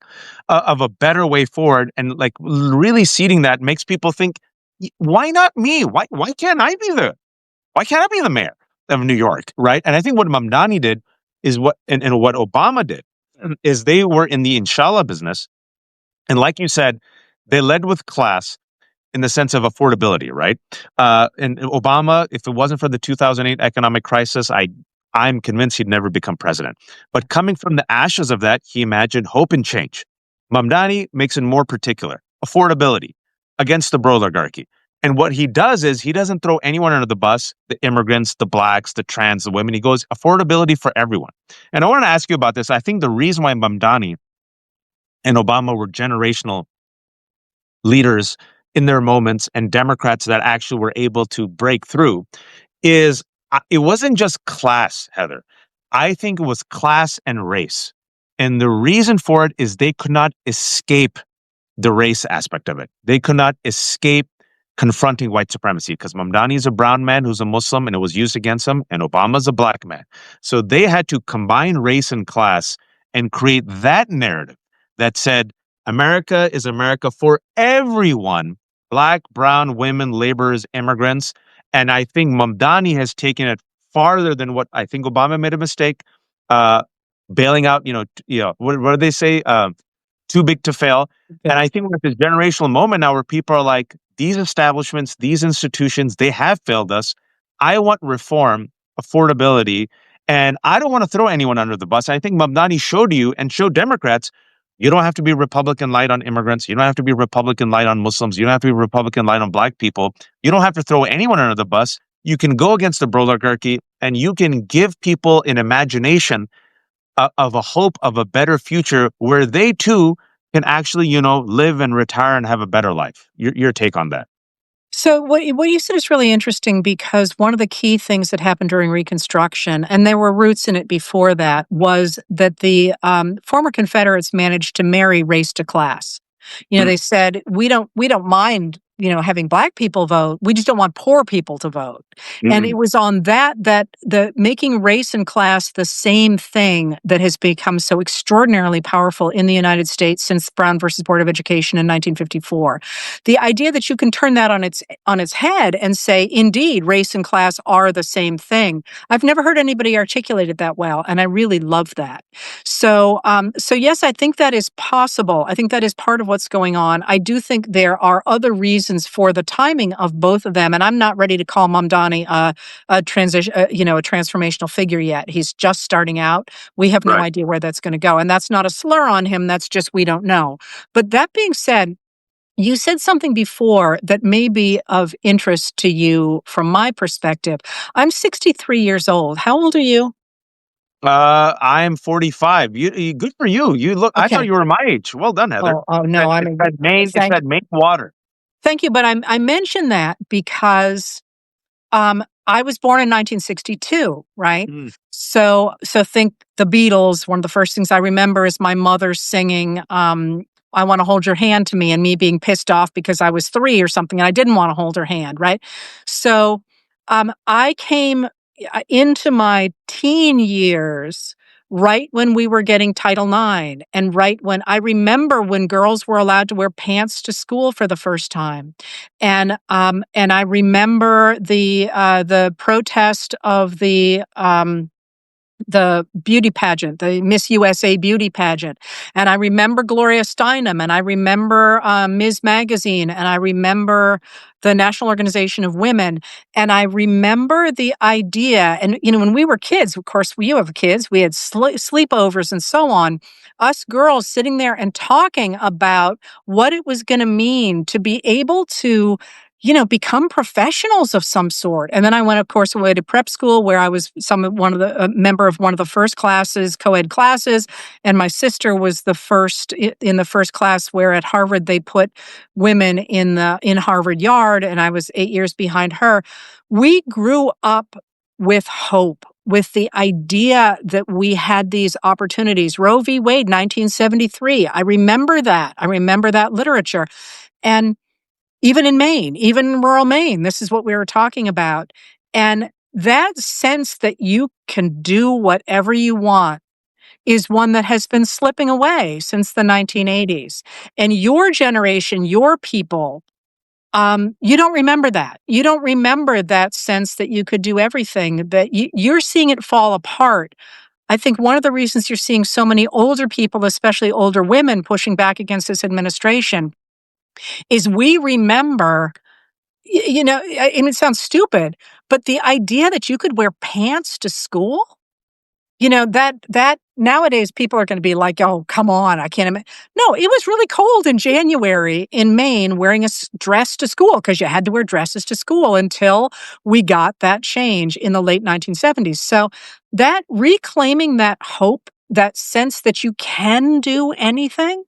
of a better way forward, and like really seeding that, makes people think, why not me? Why can't I be the mayor of New York, right? And I think what Mamdani did is and what Obama did is they were in the inshallah business. And like you said, they led with class in the sense of affordability, right? And Obama, if it wasn't for the 2008 economic crisis, I'm convinced he'd never become president. But coming from the ashes of that, he imagined hope and change. Mamdani makes it more particular: affordability against the oligarchy. And what he does is he doesn't throw anyone under the bus: the immigrants, the blacks, the trans, the women. He goes affordability for everyone. And I want to ask you about this. I think the reason why Mamdani and Obama were generational leaders in their moments, and Democrats that actually were able to break through, is it wasn't just class, Heather. I think it was class and race. And the reason for it is they could not escape the race aspect of it. They could not escape confronting white supremacy, because Mamdani is a brown man who's a Muslim and it was used against him, and Obama's a black man. So they had to combine race and class and create that narrative that said America is America for everyone: black, brown, women, laborers, immigrants. And I think Mamdani has taken it farther than what I think Obama made a mistake, bailing out, what do they say? Too big to fail. And I think we're at this generational moment now where people are like, these establishments, these institutions, they have failed us. I want reform, affordability, and I don't want to throw anyone under the bus. I think Mamdani showed you and showed Democrats, you don't have to be Republican light on immigrants. You don't have to be Republican light on Muslims. You don't have to be Republican light on black people. You don't have to throw anyone under the bus. You can go against the oligarchy, and you can give people an imagination of a hope of a better future where they too can actually, live and retire and have a better life. Your take on that? So what you said is really interesting, because one of the key things that happened during Reconstruction, and there were roots in it before that, was that the former Confederates managed to marry race to class. They said, we don't mind, having black people vote. We just don't want poor people to vote. And it was on that the making race and class the same thing that has become so extraordinarily powerful in the United States since Brown versus Board of Education in 1954. The idea that you can turn that on its head and say, indeed, race and class are the same thing. I've never heard anybody articulate it that well, and I really love that. So yes, I think that is possible. I think that is part of what's going on. I do think there are other reasons for the timing of both of them, and I'm not ready to call Mamdani a transformational figure yet. He's just starting out. We have no idea where that's going to go, and that's not a slur on him. That's just we don't know. But that being said, You said something before that may be of interest to you from my perspective. I'm 63 years old. How old are you? I'm 45. Good for you. You look. I thought Okay. you were my age. Well done, Heather. Oh no, I'm It's a that Maine. It's thank that Maine water. thank you, but I mention that because I was born in 1962, right? Mm. So think the Beatles. One of the first things I remember is my mother singing "I Want to Hold Your Hand" to me, and me being pissed off because I was 3 or something, and I didn't want to hold her hand, right? So I came into my teen years right when we were getting Title IX, and right when I remember when girls were allowed to wear pants to school for the first time. And I remember the protest of the beauty pageant, the Miss USA beauty pageant. And I remember Gloria Steinem, and I remember Ms. Magazine, and I remember the National Organization of Women. And I remember the idea, and when we were kids, of course, you have kids, we had sleepovers and so on. Us girls sitting there and talking about what it was going to mean to be able to become professionals of some sort. And then I went, of course, away to prep school where I was one of the member of one of the first classes, co-ed classes, and my sister was the first in the first class where at Harvard they put women in Harvard Yard, and I was 8 years behind her. We grew up with hope, with the idea that we had these opportunities. Roe v. Wade, 1973. I remember that. I remember that literature. And even in Maine, even in rural Maine, this is what we were talking about. And that sense that you can do whatever you want is one that has been slipping away since the 1980s. And your generation, your people, you don't remember that. You don't remember that sense that you could do everything, that you're seeing it fall apart. I think one of the reasons you're seeing so many older people, especially older women, pushing back against this administration is we remember I mean, it sounds stupid, but the idea that you could wear pants to school, that nowadays people are going to be like, "Oh, come on, I can't imagine." No, it was really cold in January in Maine wearing a dress to school because you had to wear dresses to school until we got that change in the late 1970s. So that reclaiming that hope, that sense that you can do anything,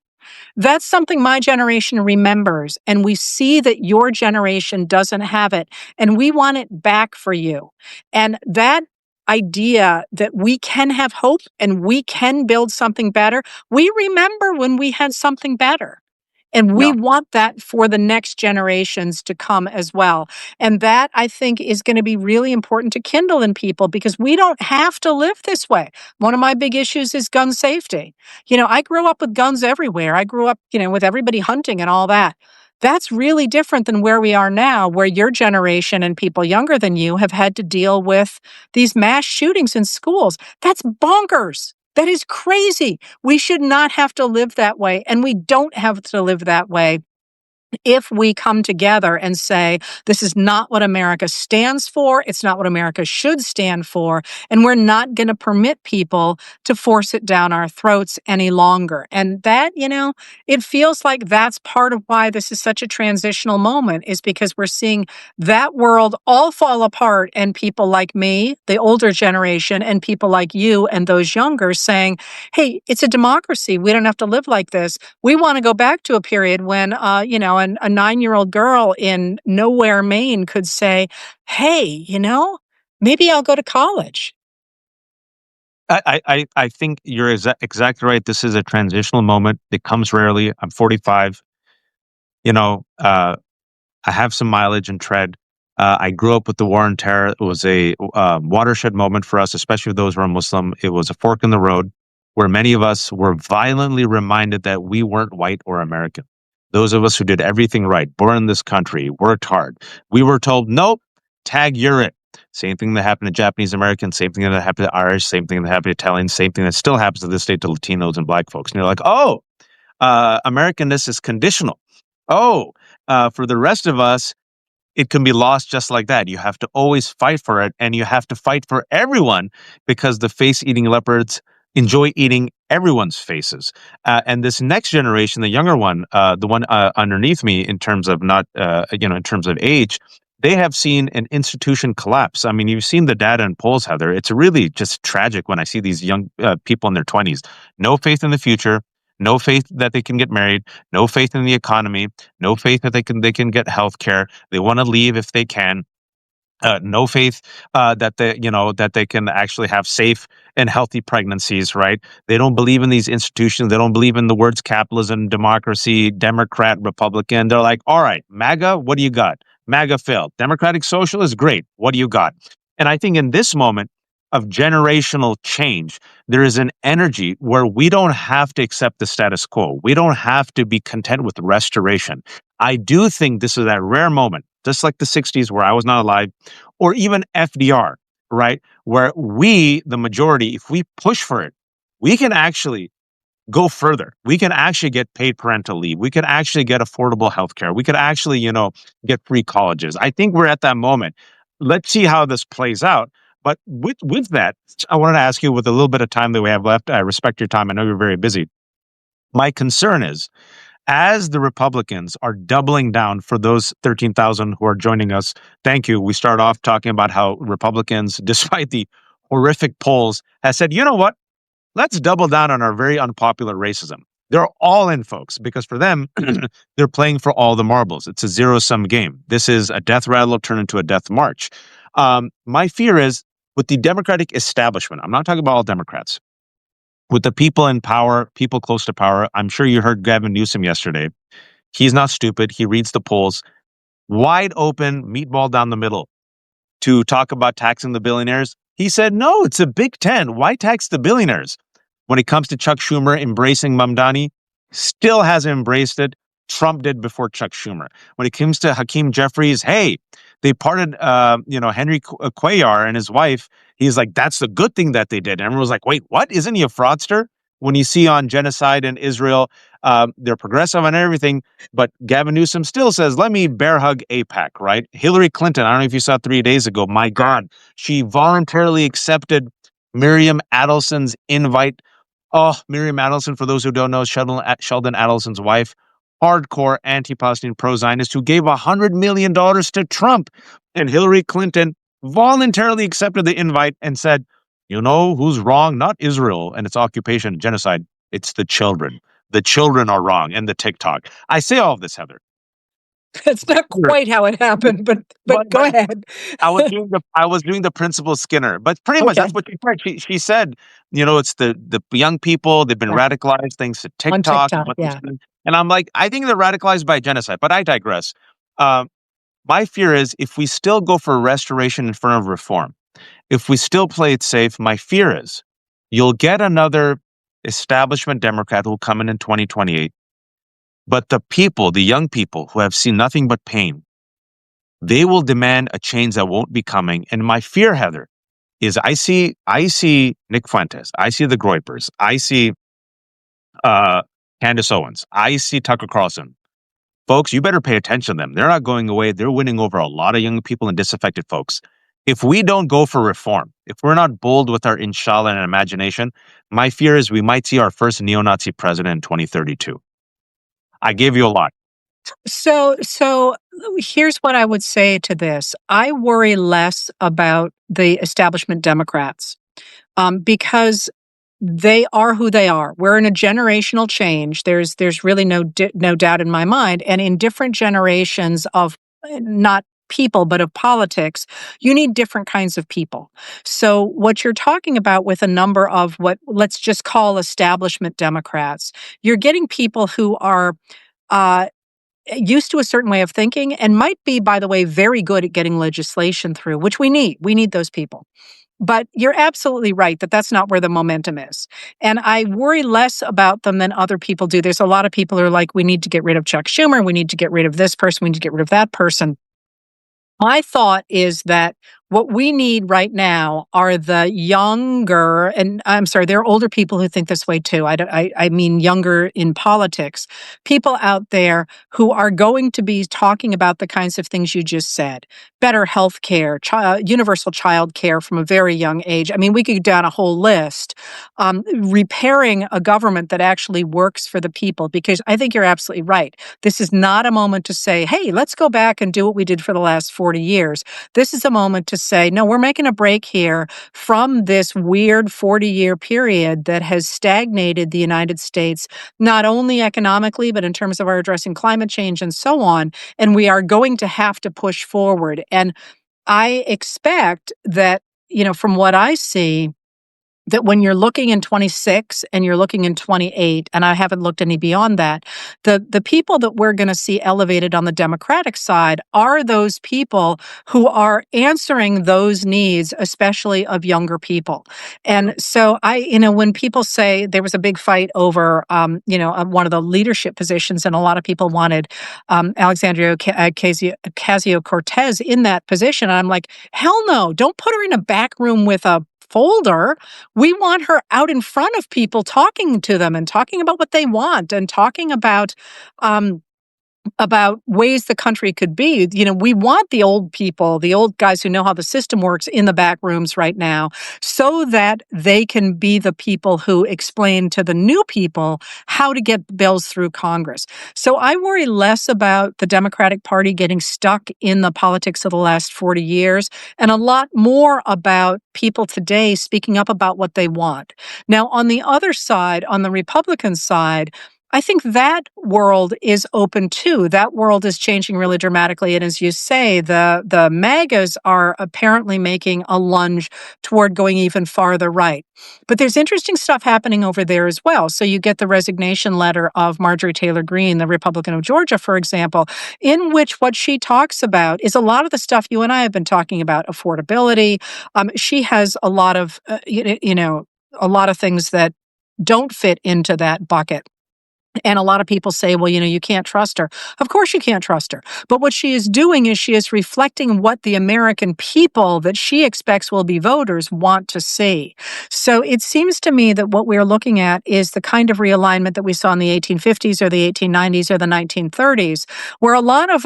that's something my generation remembers, and we see that your generation doesn't have it, and we want it back for you. And that idea that we can have hope and we can build something better, we remember when we had something better. And we Yeah. want that for the next generations to come as well. And that, I think, is going to be really important to kindle in people because we don't have to live this way. One of my big issues is gun safety. I grew up with guns everywhere. I grew up, with everybody hunting and all that. That's really different than where we are now, where your generation and people younger than you have had to deal with these mass shootings in schools. That's bonkers. That is crazy. We should not have to live that way, and we don't have to live that way if we come together and say, this is not what America stands for, it's not what America should stand for, and we're not going to permit people to force it down our throats any longer. And that, it feels like that's part of why this is such a transitional moment, is because we're seeing that world all fall apart, and people like me, the older generation, and people like you and those younger saying, hey, it's a democracy. We don't have to live like this. We want to go back to a period when, a 9-year-old girl in nowhere, Maine could say, hey, maybe I'll go to college. I think you're exactly right. This is a transitional moment. It comes rarely. I'm 45. You know, uh, I have some mileage and tread. I grew up with the war on terror. It was a watershed moment for us, especially those who are Muslim. It was a fork in the road where many of us were violently reminded that we weren't white or American. Those of us who did everything right, born in this country, worked hard, we were told, nope, tag, you're it. Same thing that happened to Japanese Americans, same thing that happened to Irish, same thing that happened to Italians, same thing that still happens to this day to Latinos and Black folks. And you're like, oh, Americanness is conditional. Oh, for the rest of us, it can be lost just like that. You have to always fight for it, and you have to fight for everyone because the face-eating leopards enjoy eating everyone's faces. And this next generation, the younger one, the one underneath me, in terms of not, in terms of age, they have seen an institution collapse. I mean, you've seen the data and polls, Heather. It's really just tragic when I see these young people in their 20s. No faith in the future, no faith that they can get married, no faith in the economy, no faith that they can get health care. They want to leave if they can. No faith that they can actually have safe and healthy pregnancies. Right? They don't believe in these institutions. They don't believe in the words capitalism, democracy, Democrat, Republican. They're like, all right, MAGA, what do you got? MAGA failed. Democratic Socialist, great. What do you got? And I think in this moment of generational change, there is an energy where we don't have to accept the status quo. We don't have to be content with restoration. I do think this is that rare moment, just like the 60s where I was not alive, or even FDR, right? Where we, the majority, if we push for it, we can actually go further. We can actually get paid parental leave. We could actually get affordable healthcare. We could actually, get free colleges. I think we're at that moment. Let's see how this plays out. But with that, I wanted to ask you, with a little bit of time that we have left, I respect your time. I know you're very busy. My concern is, as the Republicans are doubling down, for those 13,000 who are joining us, thank you. We start off talking about how Republicans, despite the horrific polls, has said, you know what? Let's double down on our very unpopular racism. They're all in, folks, because for them, they're playing for all the marbles. It's a zero-sum game. This is a death rattle turned into a death march. My fear is, with the Democratic establishment, I'm not talking about all Democrats, with the people in power, people close to power. I'm sure you heard Gavin Newsom yesterday. He's not stupid. He reads the polls. Wide open, meatball down the middle, to talk about taxing the billionaires. He said, no, it's a Big Ten. Why tax the billionaires? When it comes to Chuck Schumer embracing Mamdani, still hasn't embraced it. Trump did before Chuck Schumer. When it comes to Hakeem Jeffries, hey, they pardoned, Henry Cuellar and his wife. He's like, that's the good thing that they did. And everyone was like, wait, what? Isn't he a fraudster? When you see on genocide in Israel, they're progressive on everything, but Gavin Newsom still says, let me bear hug AIPAC, right? Hillary Clinton, I don't know if you saw 3 days ago, my God, she voluntarily accepted Miriam Adelson's invite. Oh, Miriam Adelson, for those who don't know, Sheldon Adelson's wife, hardcore anti-Palestinian pro-Zionist who gave $100 million to Trump. And Hillary Clinton voluntarily accepted the invite and said, you know who's wrong? Not Israel and its occupation and genocide. It's the children. The children are wrong, and the TikTok. I say all of this, Heather. It's not quite how it happened, but go ahead. I was doing the Principal Skinner, but pretty much that's what she said. She said, it's the young people, they've been radicalized thanks to TikTok. Yeah. And I'm like, I think they're radicalized by genocide, but I digress. My fear is, if we still go for restoration in front of reform, if we still play it safe, my fear is you'll get another establishment Democrat who will come in 2028. But the people, the young people who have seen nothing but pain, they will demand a change that won't be coming. And my fear, Heather, is I see Nick Fuentes, I see the Groypers, I see Candace Owens, I see Tucker Carlson. Folks, you better pay attention to them. They're not going away. They're winning over a lot of young people and disaffected folks. If we don't go for reform, if we're not bold with our inshallah and imagination, my fear is we might see our first neo-Nazi president in 2032. I gave you a lot. So here's what I would say to this. I worry less about the establishment Democrats because they are who they are. We're in a generational change. There's really no doubt in my mind. And in different generations of not people, but of politics, you need different kinds of people. So what you're talking about with a number of what let's just call establishment Democrats, you're getting people who are used to a certain way of thinking and might be, by the way, very good at getting legislation through, which we need. We need those people. But you're absolutely right that that's not where the momentum is. And I worry less about them than other people do. There's a lot of people who are like, we need to get rid of Chuck Schumer. We need to get rid of this person. We need to get rid of that person. My thought is that What we need right now are the younger, and I'm sorry, there are older people who think this way too. I mean younger in politics, people out there who are going to be talking about the kinds of things you just said: better health care, universal child care from a very young age. I mean, we could go down a whole list. Repairing a government that actually works for the people, because I think you're absolutely right. This is not a moment to say, hey, let's go back and do what we did for the last 40 years. This is a moment to say, no, we're making a break here from this weird 40-year period that has stagnated the United States, not only economically, but in terms of our addressing climate change and so on. And we are going to have to push forward. And I expect that, from what I see, that when you're looking in 26 and you're looking in 28, and I haven't looked any beyond that, the people that we're going to see elevated on the Democratic side are those people who are answering those needs, especially of younger people. And so when people say there was a big fight over, one of the leadership positions, and a lot of people wanted Alexandria Ocasio-Cortez in that position, and I'm like, hell no, don't put her in a back room with a folder. We want her out in front of people, talking to them and talking about what they want and talking about ways the country could be. We want the old people, the old guys who know how the system works, in the back rooms right now, so that they can be the people who explain to the new people how to get bills through Congress. So I worry less about the Democratic Party getting stuck in the politics of the last 40 years, and a lot more about people today speaking up about what they want. Now, on the other side, on the Republican side, I think that world is open too. That world is changing really dramatically. And as you say, the MAGAs are apparently making a lunge toward going even farther right. But there's interesting stuff happening over there as well. So you get the resignation letter of Marjorie Taylor Greene, the Republican of Georgia, for example, in which what she talks about is a lot of the stuff you and I have been talking about: affordability. She has a lot of, a lot of things that don't fit into that bucket. And a lot of people say, well, you can't trust her. Of course you can't trust her. But what she is doing is she is reflecting what the American people that she expects will be voters want to see. So it seems to me that what we're looking at is the kind of realignment that we saw in the 1850s or the 1890s or the 1930s, where a lot of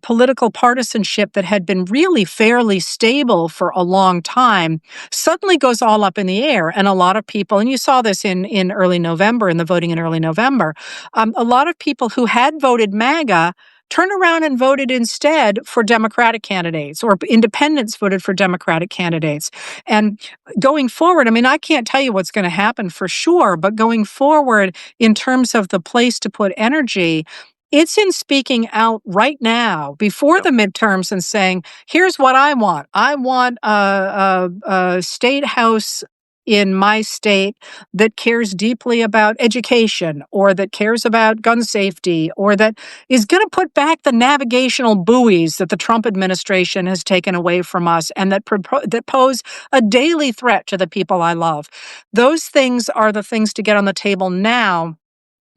political partisanship that had been really fairly stable for a long time suddenly goes all up in the air. And a lot of people, and you saw this in early November, in the voting in early November, a lot of people who had voted MAGA turn around and voted instead for Democratic candidates, or independents voted for Democratic candidates. And going forward, I mean, I can't tell you what's going to happen for sure, but going forward, in terms of the place to put energy, it's in speaking out right now before the midterms and saying, here's what I want. I want a state house in my state that cares deeply about education, or that cares about gun safety, or that is going to put back the navigational buoys that the Trump administration has taken away from us, and that pose a daily threat to the people I love. Those things are the things to get on the table now.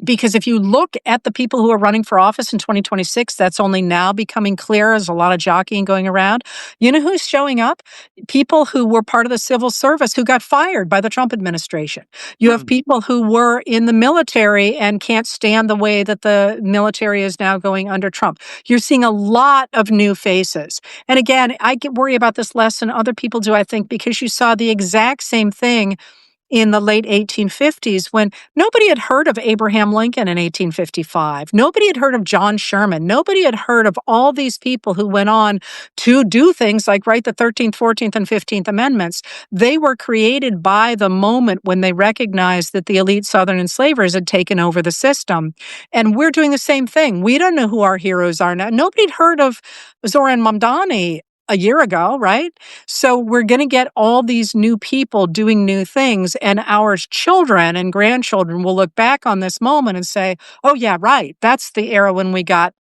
Because if you look at the people who are running for office in 2026, that's only now becoming clear. There's a lot of jockeying going around. You know who's showing up? People who were part of the civil service who got fired by the Trump administration. You have people who were in the military and can't stand the way that the military is now going under Trump. You're seeing a lot of new faces. And again, I worry about this less than other people do, I think, because you saw the exact same thing in the late 1850s, when nobody had heard of Abraham Lincoln in 1855. Nobody had heard of John Sherman. Nobody had heard of all these people who went on to do things like write the 13th, 14th, and 15th Amendments. They were created by the moment when they recognized that the elite Southern enslavers had taken over the system. And we're doing the same thing. We don't know who our heroes are now. Nobody had heard of Zoran Mamdani a year ago, right? So we're going to get all these new people doing new things, and our children and grandchildren will look back on this moment and say, oh yeah, right. That's the era when we got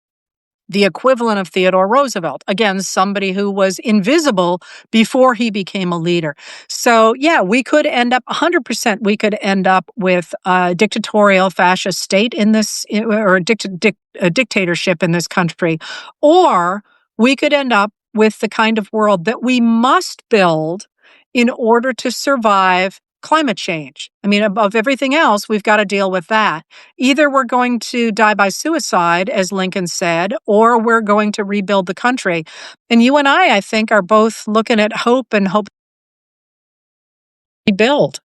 the equivalent of Theodore Roosevelt. Again, somebody who was invisible before he became a leader. So yeah, we could end up 100%. We could end up with a dictatorial fascist state in this, or a dictatorship in this country, or we could end up with the kind of world that we must build in order to survive climate change. I mean, above everything else, we've got to deal with that. Either we're going to die by suicide, as Lincoln said, or we're going to rebuild the country. And you and I think, are both looking at hope and hope to rebuild.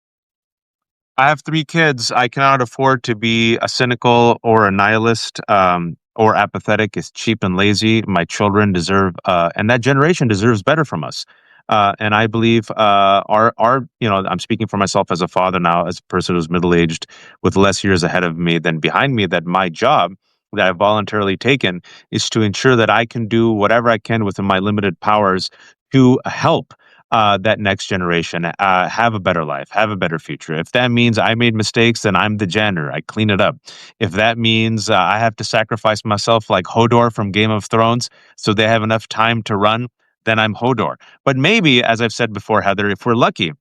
I have 3 kids. I cannot afford to be a cynical or a nihilist or apathetic. It's cheap and lazy. My children deserve, and that generation deserves better from us. And I believe I'm speaking for myself as a father now, as a person who's middle aged with less years ahead of me than behind me. That my job that I've voluntarily taken is to ensure that I can do whatever I can within my limited powers to help that next generation have a better life, have a better future. If that means I made mistakes, then I'm the janitor. I clean it up. If that means I have to sacrifice myself like Hodor from Game of Thrones so they have enough time to run, then I'm Hodor. But maybe, as I've said before, Heather, if we're lucky,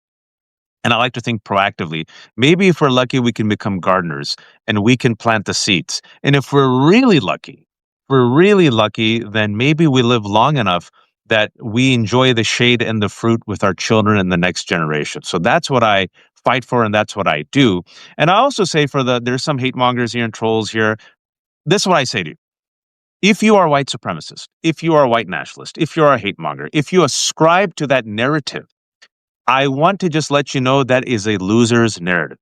and I like to think proactively, maybe if we're lucky, we can become gardeners and we can plant the seeds. And if we're really lucky, then maybe we live long enough that we enjoy the shade and the fruit with our children and the next generation. So that's what I fight for, and that's what I do. And I also say there's some hate mongers here and trolls here. This is what I say to you. If you are a white supremacist, if you are a white nationalist, if you're a hate monger, if you ascribe to that narrative, I want to just let you know that is a loser's narrative.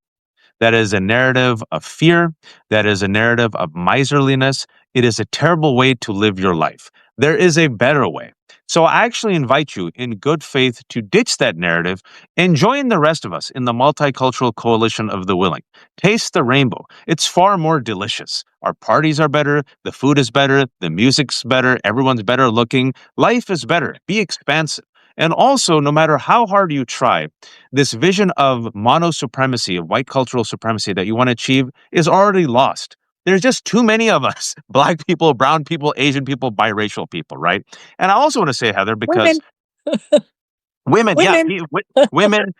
That is a narrative of fear. That is a narrative of miserliness. It is a terrible way to live your life. There is a better way. So I actually invite you in good faith to ditch that narrative and join the rest of us in the multicultural coalition of the willing. Taste the rainbow. It's far more delicious. Our parties are better. The food is better. The music's better. Everyone's better looking. Life is better. Be expansive. And also, no matter how hard you try, this vision of mono supremacy, of white cultural supremacy that you want to achieve is already lost. There's just too many of us, Black people, brown people, Asian people, biracial people, right? And I also want to say, Heather, because women, yeah, Women. women,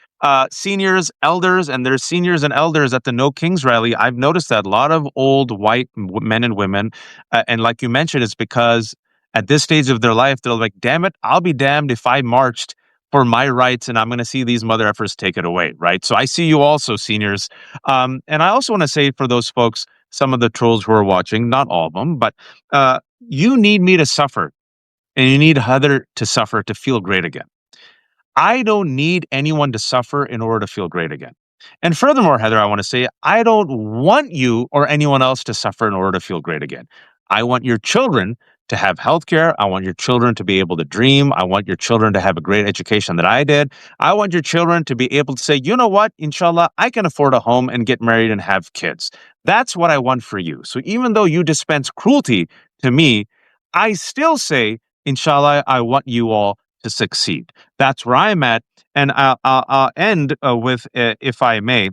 seniors, elders, and there's seniors and elders at the No Kings rally. I've noticed that a lot of old white men and women, and like you mentioned, it's because at this stage of their life, they're like, damn it, I'll be damned if I marched for my rights and I'm going to see these mother effers take it away, right? So I see you also, seniors. And I also want to say for those folks, some of the trolls who are watching, not all of them, but you need me to suffer and you need Heather to suffer to feel great again. I don't need anyone to suffer in order to feel great again. And furthermore, Heather, I want to say, I don't want you or anyone else to suffer in order to feel great again. I want your children to have healthcare. I want your children to be able to dream. I want your children to have a great education that I did. I want your children to be able to say, you know what, inshallah, I can afford a home and get married and have kids. That's what I want for you. So even though you dispense cruelty to me, I still say, inshallah, I want you all to succeed. That's where I'm at. And I'll end with, if I may,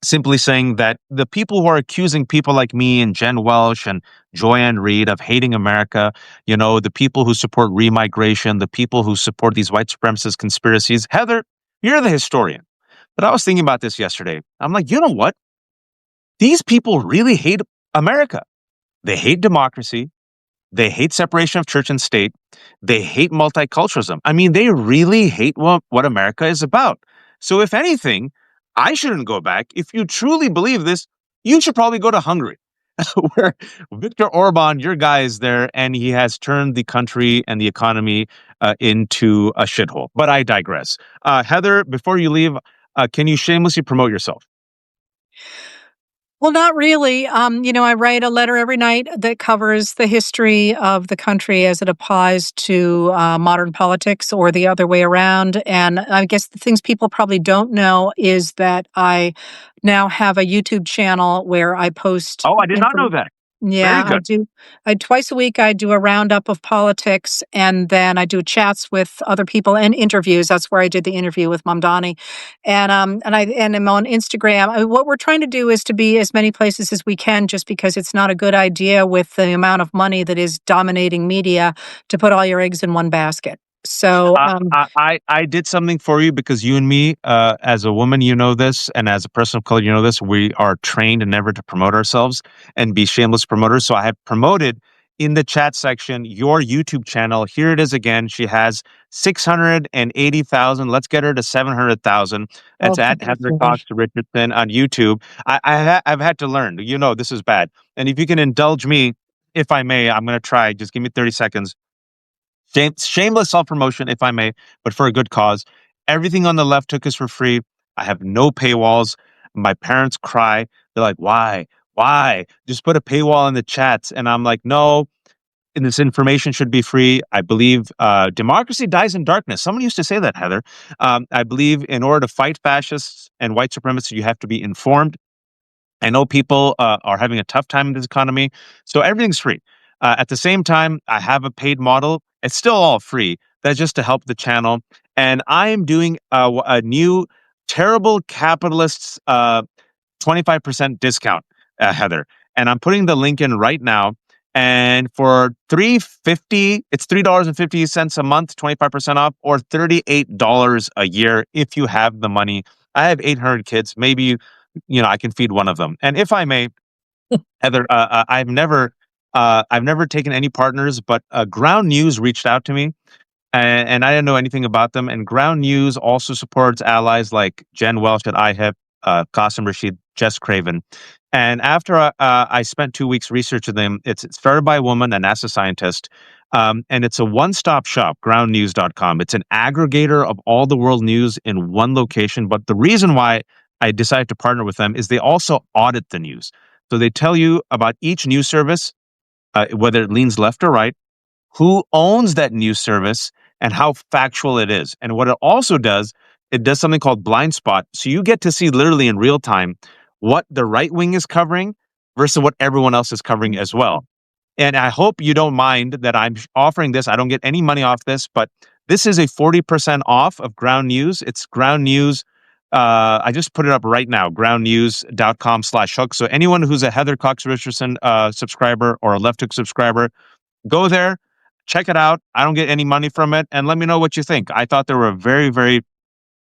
simply saying that the people who are accusing people like me and Jen Welsh and Joanne Reed of hating America, the people who support remigration, the people who support these white supremacist conspiracies, Heather, you're the historian. But I was thinking about this yesterday. I'm like, you know what? These people really hate America. They hate democracy. They hate separation of church and state. They hate multiculturalism. I mean, they really hate what America is about. So if anything, I shouldn't go back. If you truly believe this, you should probably go to Hungary, where Viktor Orban, your guy, is there, and he has turned the country and the economy into a shithole. But I digress. Heather, before you leave, can you shamelessly promote yourself? Well, not really. I write a letter every night that covers the history of the country as it applies to modern politics or the other way around. And I guess the things people probably don't know is that I now have a YouTube channel where I post. Oh, I did not know that. Yeah, Very good. I do. Twice a week, I do a roundup of politics, and then I do chats with other people and interviews. That's where I did the interview with Mamdani, and I'm on Instagram. What we're trying to do is to be as many places as we can, just because it's not a good idea with the amount of money that is dominating media to put all your eggs in one basket. So I did something for you because you and me, as a woman, you know this, and as a person of color, you know this. We are trained never to promote ourselves and be shameless promoters. So I have promoted in the chat section your YouTube channel. Here it is again. She has 680,000. Let's get her to 700,000. It's Oh, at Heather Cox Richardson on YouTube. I've had to learn. You know, this is bad. And if you can indulge me, if I may, I'm going to try. Just give me 30 seconds. Shameless self-promotion, if I may, but for a good cause. Everything on the left took us for free. I have no paywalls. My parents cry. They're like, why? Why? Just put a paywall in the chats. And I'm like, no, and this information should be free. I believe democracy dies in darkness. Someone used to say that, Heather. I believe in order to fight fascists and white supremacy, you have to be informed. I know people are having a tough time in this economy, so everything's free. At the same time, I have a paid model. It's still all free. That's just to help the channel. And I am doing a new terrible capitalists 25% discount, Heather. And I'm putting the link in right now. And for $3.50, it's $3.50 a month, 25% off, or $38 a year if you have the money. I have 800 kids. Maybe I can feed one of them. And if I may, Heather, I've never taken any partners, but Ground News reached out to me, and I didn't know anything about them. And Ground News also supports allies like Jen Welsh at IHIP, Qasim Rashid, Jess Craven. And after I spent 2 weeks researching them, it's started by a woman, a NASA scientist, and it's a one-stop shop, groundnews.com. It's an aggregator of all the world news in one location. But the reason why I decided to partner with them is they also audit the news. So they tell you about each news service, whether it leans left or right, who owns that news service, and how factual it is. And what it also does, it does something called blind spot. So you get to see literally in real time what the right wing is covering versus what everyone else is covering as well. And I hope you don't mind that I'm offering this. I don't get any money off this, but this is a 40% off of Ground News. It's Ground News. I just put it up right now, groundnews.com/hook. So anyone who's a Heather Cox Richardson subscriber or a Left Hook subscriber, go there, check it out. I don't get any money from it. And let me know what you think. I thought they were a very, very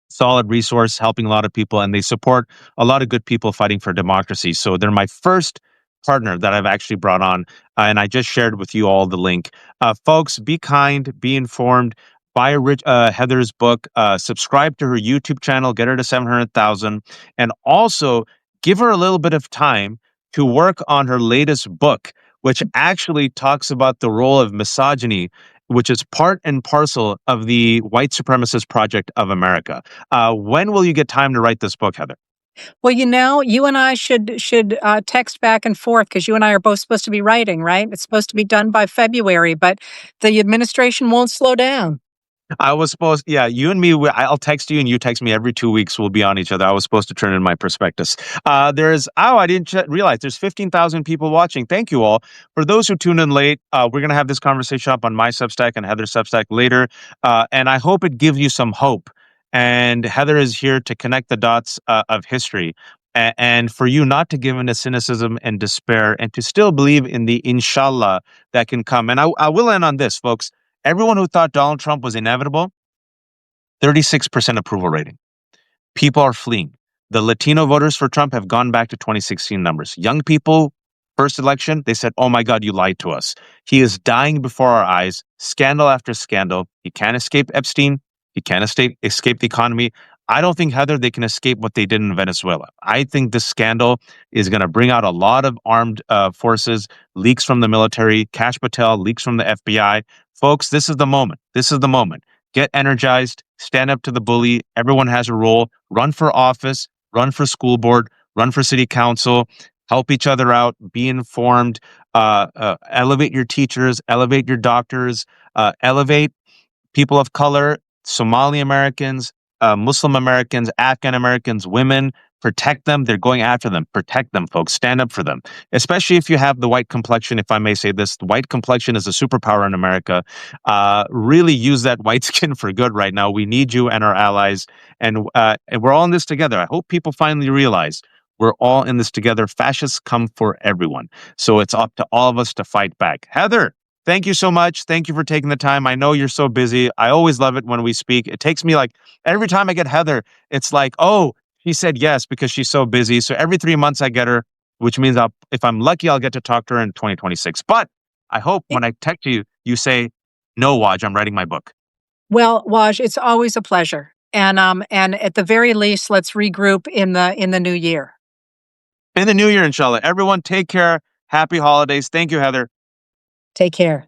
solid resource helping a lot of people, and they support a lot of good people fighting for democracy. So they're my first partner that I've actually brought on, and I just shared with you all the link. Folks, be kind, be informed. Buy Heather's book, subscribe to her YouTube channel, get her to 700,000, and also give her a little bit of time to work on her latest book, which actually talks about the role of misogyny, which is part and parcel of the white supremacist project of America. When will you get time to write this book, Heather? Well, you and I should text back and forth, because you and I are both supposed to be writing, right? It's supposed to be done by February, but the administration won't slow down. Yeah, you and me, I'll text you and you text me every 2 weeks. We'll be on each other. I was supposed to turn in my prospectus. I didn't realize there's 15,000 people watching. Thank you all. For those who tuned in late, we're going to have this conversation up on my Substack and Heather's Substack later. And I hope it gives you some hope. And Heather is here to connect the dots of history. And for you not to give in to cynicism and despair, and to still believe in the inshallah that can come. And I will end on this, folks. Everyone who thought Donald Trump was inevitable, 36% approval rating. People are fleeing. The Latino voters for Trump have gone back to 2016 numbers. Young people, first election, they said, oh my God, you lied to us. He is dying before our eyes, scandal after scandal. He can't escape Epstein. He can't escape the economy. I don't think, Heather, they can escape what they did in Venezuela. I think this scandal is going to bring out a lot of armed forces, leaks from the military, Kash Patel, leaks from the FBI. Folks, this is the moment. This is the moment. Get energized, stand up to the bully. Everyone has a role. Run for office, run for school board, run for city council, help each other out, be informed, elevate your teachers, elevate your doctors, elevate people of color, Somali Americans, Muslim Americans, Afghan Americans, women. Protect them. They're going after them. Protect them, folks. Stand up for them. Especially if you have the white complexion, if I may say this. The white complexion is a superpower in America. Really use that white skin for good right now. We need you and our allies. And we're all in this together. I hope people finally realize we're all in this together. Fascists come for everyone. So it's up to all of us to fight back. Heather, thank you so much. Thank you for taking the time. I know you're so busy. I always love it when we speak. It takes me every time I get Heather, it's like, oh, she said yes because she's so busy. So every 3 months I get her, which means if I'm lucky, I'll get to talk to her in 2026. But I hope when I text you, you say, "No, Waj, I'm writing my book." Well, Waj, it's always a pleasure. And at the very least, let's regroup in the new year. In the new year, inshallah. Everyone, take care. Happy holidays. Thank you, Heather. Take care.